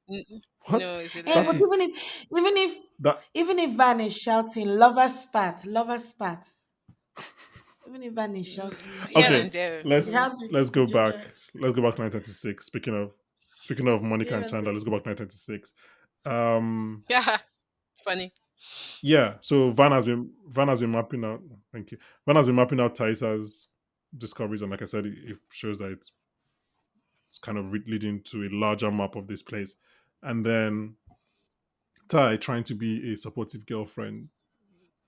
No, what? it's a Hey, That but lie. is even if that. even if Van is shouting, lover spat, lover spat. Even if Van is shouting, Here Okay, and there. you let's have let's the go back. ginger Let's go back to 1996. Speaking of Monica here and and Chandler, there. let's go back to 1996. Um, Yeah, funny. yeah. So Van has been mapping out. Thank you. Van has been mapping out Taisa's discoveries, and like I said, it shows that it's kind of leading to a larger map of this place. And then Tai, trying to be a supportive girlfriend,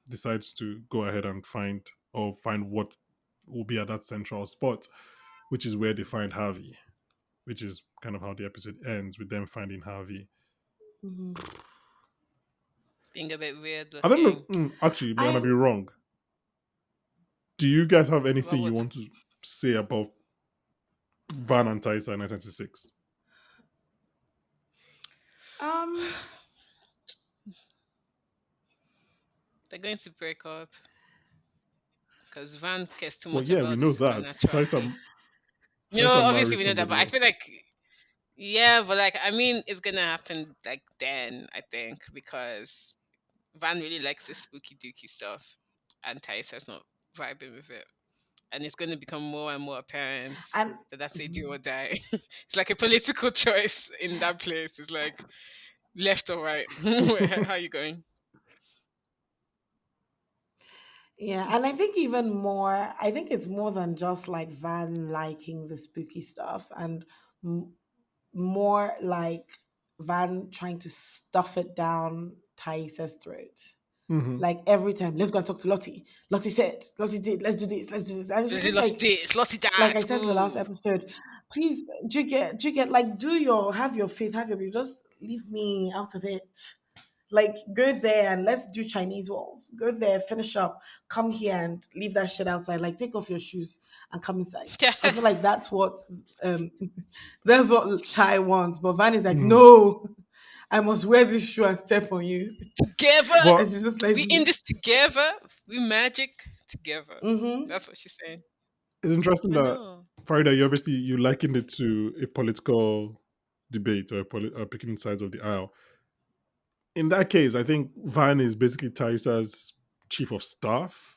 decides to go ahead and find what will be at that central spot, which is where they find Harvey, which is kind of how the episode ends with them finding Harvey. Mhm. Being a bit weird I don't know. looking. Actually, may I I be wrong? Do you guys have What anything you would want to say about Van and Taisa in 1996? um they're going to break up because Van cares too Well, much yeah, we about the know that supernatural. Taisa Obviously married we know that, but somebody I feel else. like yeah, but like I mean, it's gonna happen like then I think because Van really likes this spooky dooky stuff, and Tysa's not vibing with it. And it's going to become more and more apparent and that that's a do mhm. or die. It's like a political choice in that place. It's like left or right. How are you going? Yeah, and I think even more, I think it's more than just like Van liking the spooky stuff and m- more like Van trying to stuff it down Thaisa's throat. Hmm. Like every time, let's go and talk to Lottie. Lottie said, Lottie did, let's do this, let's do this. And she's Lottie just lost like, this, Lottie like I that. said in the last Ooh. episode, please, like, have your faith, have your belief. Just leave me out of it. Like, go there and let's do Chinese walls. Go there, finish up, come here and leave that shit outside. Like, take off your shoes and come inside. I feel like um, that's what Ty wants. But Van is like, Hmm. no, I must wear this shoe and step on you. Together. And But she's just like, We in this together. We magic together. mm-hmm. That's what she's saying. it's interesting I that know. Farida, you likened it to a political debate or picking sides of the aisle. In that case, I think Van is basically Taisa's chief of staff,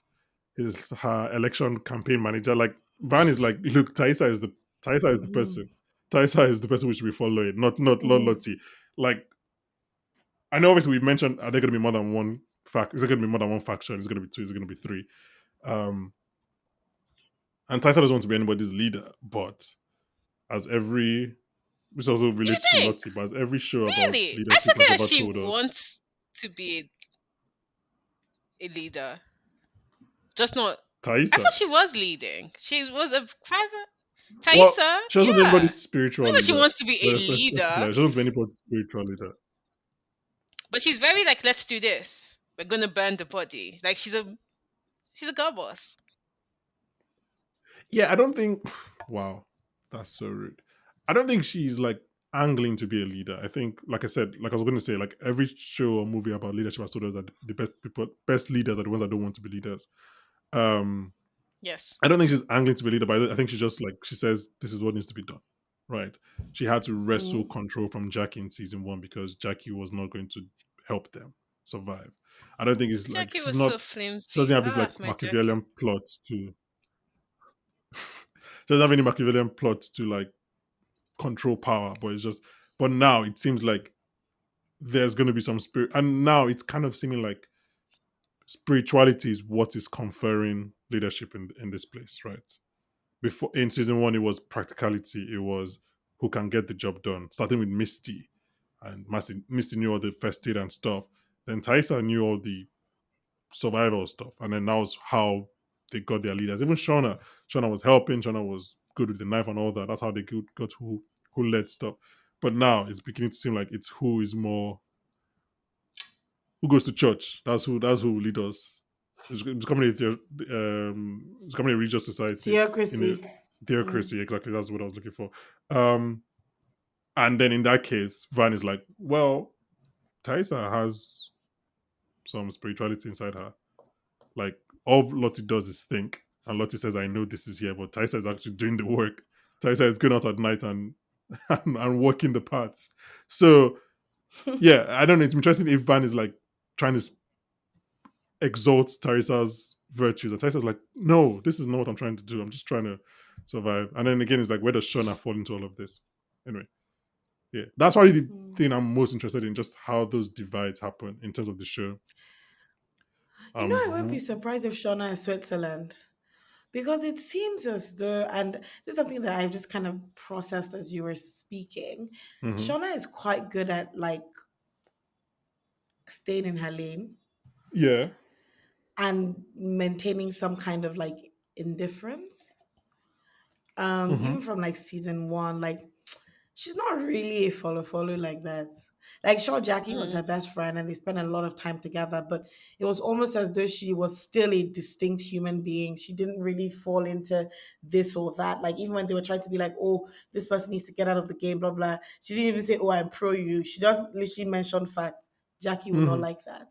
is her election campaign manager. Like Van is like, look, Taisa is the Mm-hmm. person. Taisa is the person we should be following, not Mm-hmm. Lottie. Like I know obviously we mentioned are there gonna be more than one is there gonna be more than one faction? Is it gonna be two? Is it gonna be three? Um and Taisa doesn't want to be anybody's leader, but as every which also You relates to think? Lottie, but as every show about Really? I leadership took it has that ever she told us, wants to be a leader. Just not. I Taisa. thought she was leading. She was a private. Well, Taisa? she doesn't want Yeah. anybody's spiritual I know she leader. wants to be a Well, leader, especially, she doesn't want to be anybody's spiritual leader. but she's very like, let's do this. We're gonna burn the body. Like she's a girl boss. Yeah, I don't think. Wow, that's so rude. I don't think she's like angling to be a leader. I think, like I said, like I was going to say, like every show or movie about leadership has told us that the best leaders are the ones that don't want to be leaders. Um, Yes. I don't think she's angling to be a leader, but I think she's just like she says this is what needs to be done. Right? She had to wrestle Mm-hmm. control from Jackie in season one because Jackie was not going to help them survive. I don't think it's like Jackie was so she doesn't flimsy. have this Ah, like my Jackie. Machiavellian plot to she doesn't have any Machiavellian plot to like control power, but it's just but now it seems like there's going to be some spirit, and now it's kind of seeming like spirituality is what is conferring leadership in this place, right? Before in season one, it was practicality, it was who can get the job done, starting with Misty, and Misty knew all the first aid and stuff. Then Taisa knew all the survival stuff, and then that was how they got their leaders. Even Shauna was helping. Shauna was good with the knife and all that. That's how they got who led stuff. But now it's beginning to seem like it's who is more who goes to church. That's who will lead us. It's becoming a religious society in a Theocracy. Mm. theocracy. Exactly, that's what I was looking for. Um, and then in that case, Van is like, well, Taisa has some spirituality inside her. Like all Lottie does is think. And Lottie says, I know this is here, but Taisa is actually doing the work. Taisa is going out at night and and walking the paths. So yeah, I don't know. It's interesting if Van is like trying to exalt Tarisa's virtues. And Tarisa's like, no, this is not what I'm trying to do. I'm just trying to survive. And then again, it's like, where does Shona fall into all of this? Anyway, yeah, that's probably the thing I'm most interested in, just how those divides happen in terms of the show. I won't be surprised if Shauna is Switzerland. Because it seems as though, and this is something that I've just kind of processed as you were speaking, mm-hmm. Shauna is quite good at like staying in her lane Yeah. and maintaining some kind of like indifference. Mm-hmm. Even from like season one, like she's not really a follow like that. Like sure, Jackie was her Mm. best friend and they spent a lot of time together, but it was almost as though she was still a distinct human being. She didn't really fall into this or that. Like even when they were trying to be like, oh, this person needs to get out of the game, blah blah. She didn't even say, oh, I'm pro you. She just literally mentioned fact. Jackie would not Mm-hmm. like that.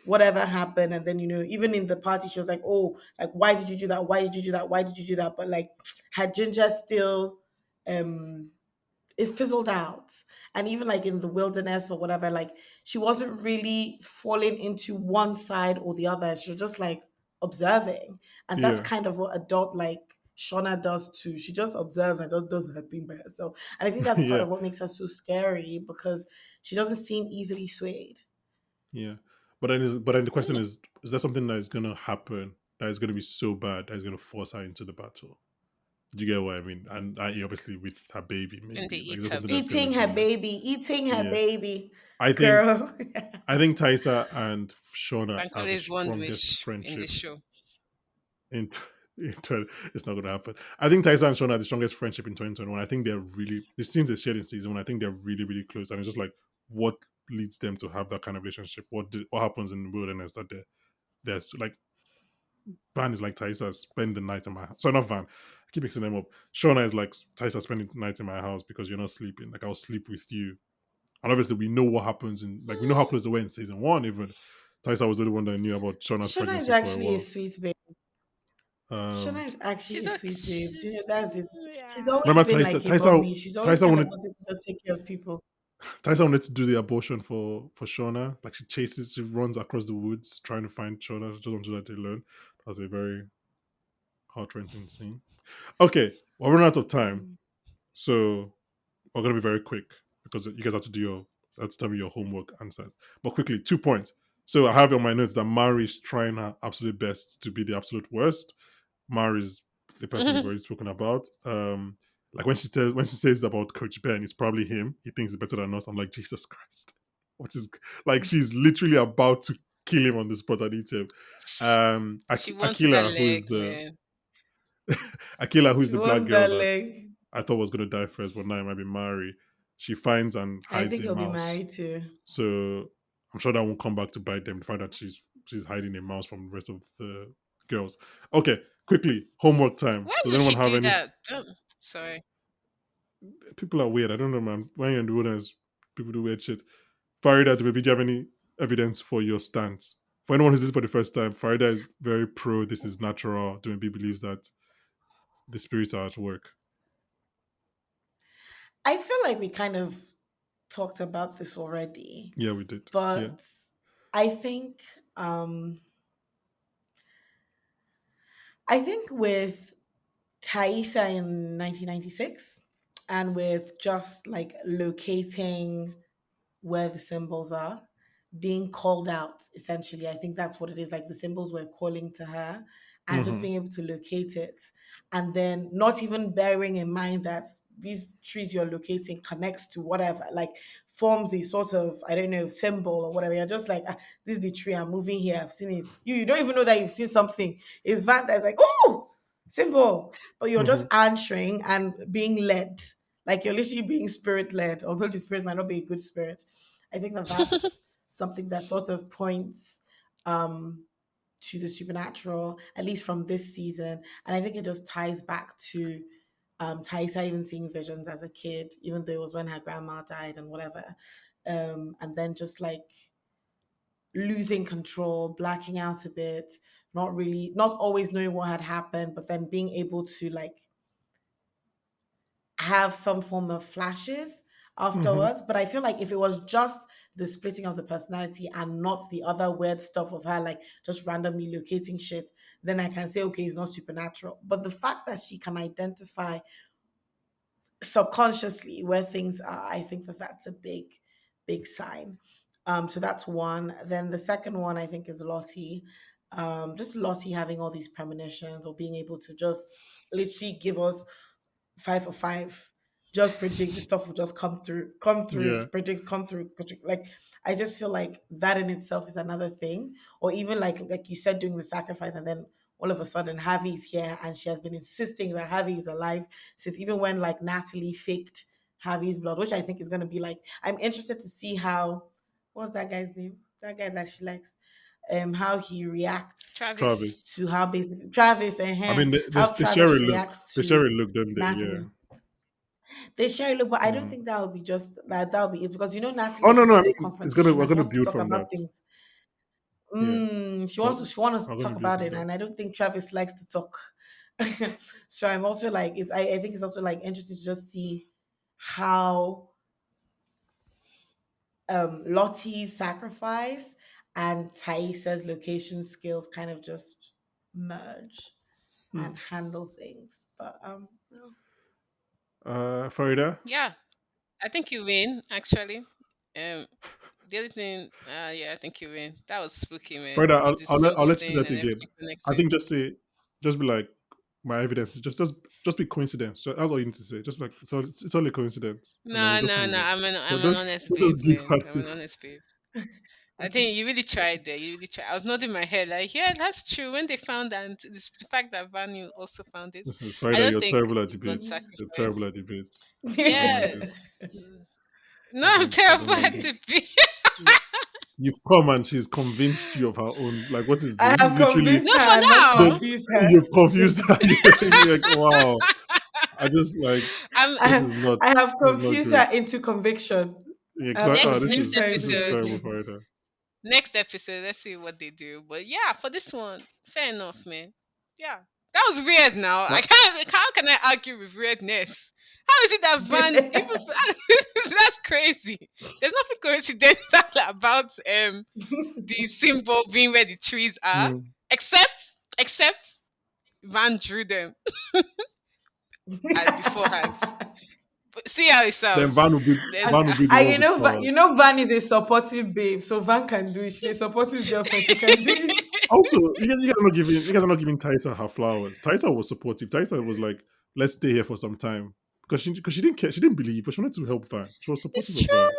Whatever happened, and then even in the party, she was like, "Oh, like why did you do that? Why did you do that? Why did you do that?" But like, her ginger still um it fizzled out. And even like in the wilderness or whatever, like she wasn't really falling into one side or the other. She was just like observing. And that's Yeah. kind of what adult like Shauna does too. She just observes and just does her thing by herself. And I think that's part Yeah. of what makes her so scary because she doesn't seem easily swayed. Yeah. But then the question is there something that is gonna happen that is gonna be so bad that is gonna force her into the battle? Do you get what I mean? And obviously with her baby, And they maybe like is eat there her something that's gonna Eating baby. her be like, baby, eating her yeah? baby, I think girl. I think Taisa and Shauna have Bankole the is one strongest wish in the friendship show. in. It's not going to happen. I think Taisa and Shauna have the strongest friendship in 2021. I think they're really the scenes they shared in season one. I think they're really, really close, and it's just like what leads them to have that kind of relationship. What happens in the wilderness that there's like Van is like Taisa spend the night in my house. So not Van. I keep mixing them up. Shauna is like Taisa spending the night in my house because you're not sleeping. Like I'll sleep with you. And obviously, we know what happens in like we know how Mm. close they were in season one. Even Taisa was the only one that knew about Shauna's Shauna is pregnancy for a actually a while. sweet babe. Um, Shona is actually She's a a sweet babe. she's That's it. She's yeah. always remember been Taisa? like a mommy. She's always Taisa kind of wanted wanted to just take care of people. Taisa wanted to do the abortion for Shauna. Like she runs across the woods trying to find Shauna. She just wants to let it alone. That was a very heart wrenching scene. Okay, we're running out of time, Mm. so we're gonna be very quick because you guys have to do your let's tell me your homework answers. But quickly, 2 points. So I have on my notes that Mari's trying her absolute best to be the absolute worst. Mari's the person we've already spoken about. Like when she says about Coach Ben, it's probably him. He thinks he's better than us. I'm like, Jesus Christ. What is like she's literally about to kill him on the spot and eat him. She wants that Akila, leg, man. Akila, who's She the black wants girl that that leg. I thought was gonna die first, but now it might be Mari. She finds and I hides think a he'll be mouse. married too. So I'm sure that won't come back to bite them. The fact that she's hiding a mouse from the rest of the girls. Okay, quickly, homework time. Why Does would anyone she have do any? that? Sorry. People are weird. I don't know, man. When you're in the wilderness, people do weird shit. Farida, do maybe do you have any evidence for your stance? For anyone who's this for the first time, Farida is very pro. This is natural. Dumebi believes that the spirits are at work. I feel like we kind of talked about this already, Yeah, we did. Yeah. but I think um I think with Thaisa in 1996 and with just like locating where the symbols are, being called out essentially. I think that's what it is. Like the symbols were calling to her and just Mm-hmm. being able to locate it. And then not even bearing in mind that these trees you're locating connects to whatever, like forms a sort of, I don't know, symbol or whatever. You're just like, ah, this is the tree, I'm moving here, I've seen it. You don't even know that you've seen something. It's Van that's like, oh, symbol. But you're Mm-hmm. just answering and being led. Like you're literally being spirit led, although the spirit might not be a good spirit. I think that that's something that sort of points um, to the supernatural, at least from this season. And I think it just ties back to Taisa even seeing visions as a kid, even though it was when her grandma died and whatever. And then just like losing control, blacking out a bit, not always knowing what had happened, but then being able to like have some form of flashes Mm-hmm. afterwards. But I feel like if it was just the splitting of the personality and not the other weird stuff of her like just randomly locating shit, then I can say, okay, it's not supernatural. But the fact that she can identify subconsciously where things are, I think that that's a big sign. So that's one. Then the second one I think is Lottie. Just Lottie having all these premonitions or being able to just literally give us 5 for 5. Just predict the stuff will just come through, Yeah. predict, come through, predict. Like I just feel like that in itself is another thing. Or even like you said, doing the sacrifice, and then all of a sudden Harvey's here, and she has been insisting that Harvey is alive since even when like Natalie faked Harvey's blood, which I think is going to be like. I'm interested to see how. What's that guy's name? That guy that she likes. How he reacts Travis. Travis. to how basically Travis and I her, mean, how they share a Travis look. reacts They share a to look, don't they? Yeah. Natalie. They share a look, but I don't Mm. think that would be just that. That would be it because Oh Natalie, no, she's no. I not so mean, it's gonna we're confrontational. She gonna wants to build talk from that. about things. Yeah. She wants to We're gonna talk build about from it, that. and I don't think Travis likes to talk. So I'm also like, I think it's also like interesting to just see how Lottie's sacrifice and Thaisa's location skills kind of just merge Hmm. and handle things. But no. Farida. Yeah, I think you win, actually. The other thing, yeah, I think you win. That was spooky, man. Farida, With the I'll symbol let you do thing that and again. everything I connecting. think just be like, my evidence is just be coincidence. That's all you need to say. Just like it's only coincidence, and then we'll No, just no, move no. on. I'm But an honest don't babe, just give man. her. I'm an honest babe. I think you really tried there. You really tried. I was nodding my head like, yeah, that's true. When they found and the fact that Vanu also found it, This is I Farida. don't You're think terrible at the blood debates. You're terrible sacrifice. at debates. I don't Yeah. like this. Mm. No, I'm I terrible don't like at this. the beat. You've come and she's convinced you of her own. Like, what is this? I This is have literally No, convinced for her, not the now. confused her. you've confused her. You're like, wow. I just like I'm I I have this is not confused good. her into conviction. I have Exactly. Oh, next confused her this into is episode. terrible, conviction. Farida. Next episode, let's see what they do. But yeah, for this one, fair enough, man. Yeah, that was weird. Now I Now, can't. How can I argue with weirdness? How is it that Van even? That's crazy. There's nothing coincidental about the symbol being where the trees are, mm. except Van drew them beforehand. But see how it Then sounds. There's Van will be the I one with power. Van is a supportive babe, so Van can do it. She's a supportive girlfriend. She can do it. Also, you guys are not giving Taisa her flowers. Taisa was supportive. Taisa was like, let's stay here for some time. Because she didn't care, she didn't believe, but she wanted to help Van. She was supportive it's of Van.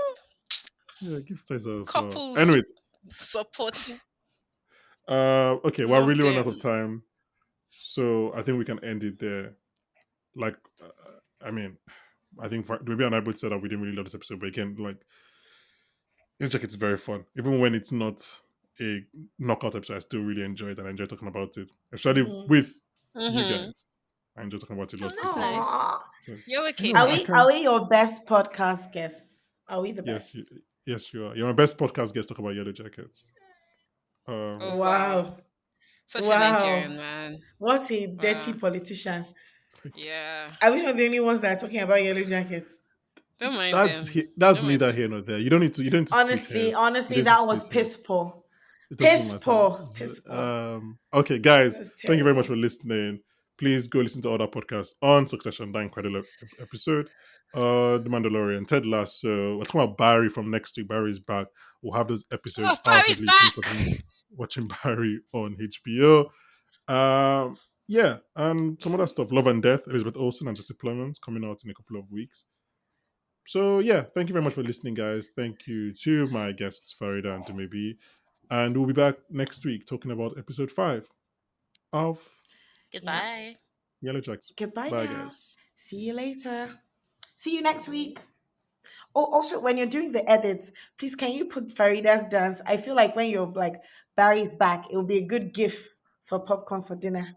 true. Yeah, give Taisa her flowers. Couples Anyways, supporting. okay, we're Love really run out of them. time. So I think we can end it there. Like, I mean, I think maybe and I both said that we didn't really love this episode, but again, like, Check it's very fun. Even when it's not a knockout episode, I still really enjoy it and I enjoy talking about it, especially Mhm. with you Mm-hmm. guys. I enjoy talking about it a Oh, lot that's because nice. Aw. You're okay, no, Are I we babe. are can. we your best podcast guests? Are we the Yes, best? yes, you are. You're my best podcast guest. Talk about Yellow Jackets. Oh wow. Wow. Such a Nigerian Wow. man. What a dirty Wow. politician. Like, Yeah. Are we not the only ones that are talking about yellow jackets? Don't mind them. that's Don't mind neither them. here nor there. You don't need to split Honestly, hairs. You honestly, don't need to that was split hairs. piss poor. It doesn't Piss matter. poor. So, Piss poor. okay, It guys, was thank you very much for terrible. listening. Please go listen to other podcasts on Succession. That incredible episode. The Mandalorian, Ted Lasso. We're talking about Barry from next week. Barry's back. We'll have those Oh, episodes out. Paris Maybe you finish back. watching Barry on HBO. Yeah, and some other stuff. Love and Death, Elizabeth Olsen and Jesse Plemons coming out in a couple of weeks. So yeah, thank you very much for listening, guys. Thank you to my guests Farida and Dumebi, and we'll be back next week talking about episode 5 of Yeah. Goodbye. Yellowjackets. Goodbye Bye, now. guys. See you later. See you next week. Oh, also, when you're doing the edits, please can you put Farida's dance? I feel like when you're like Barry's back, it will be a good gif for popcorn for dinner.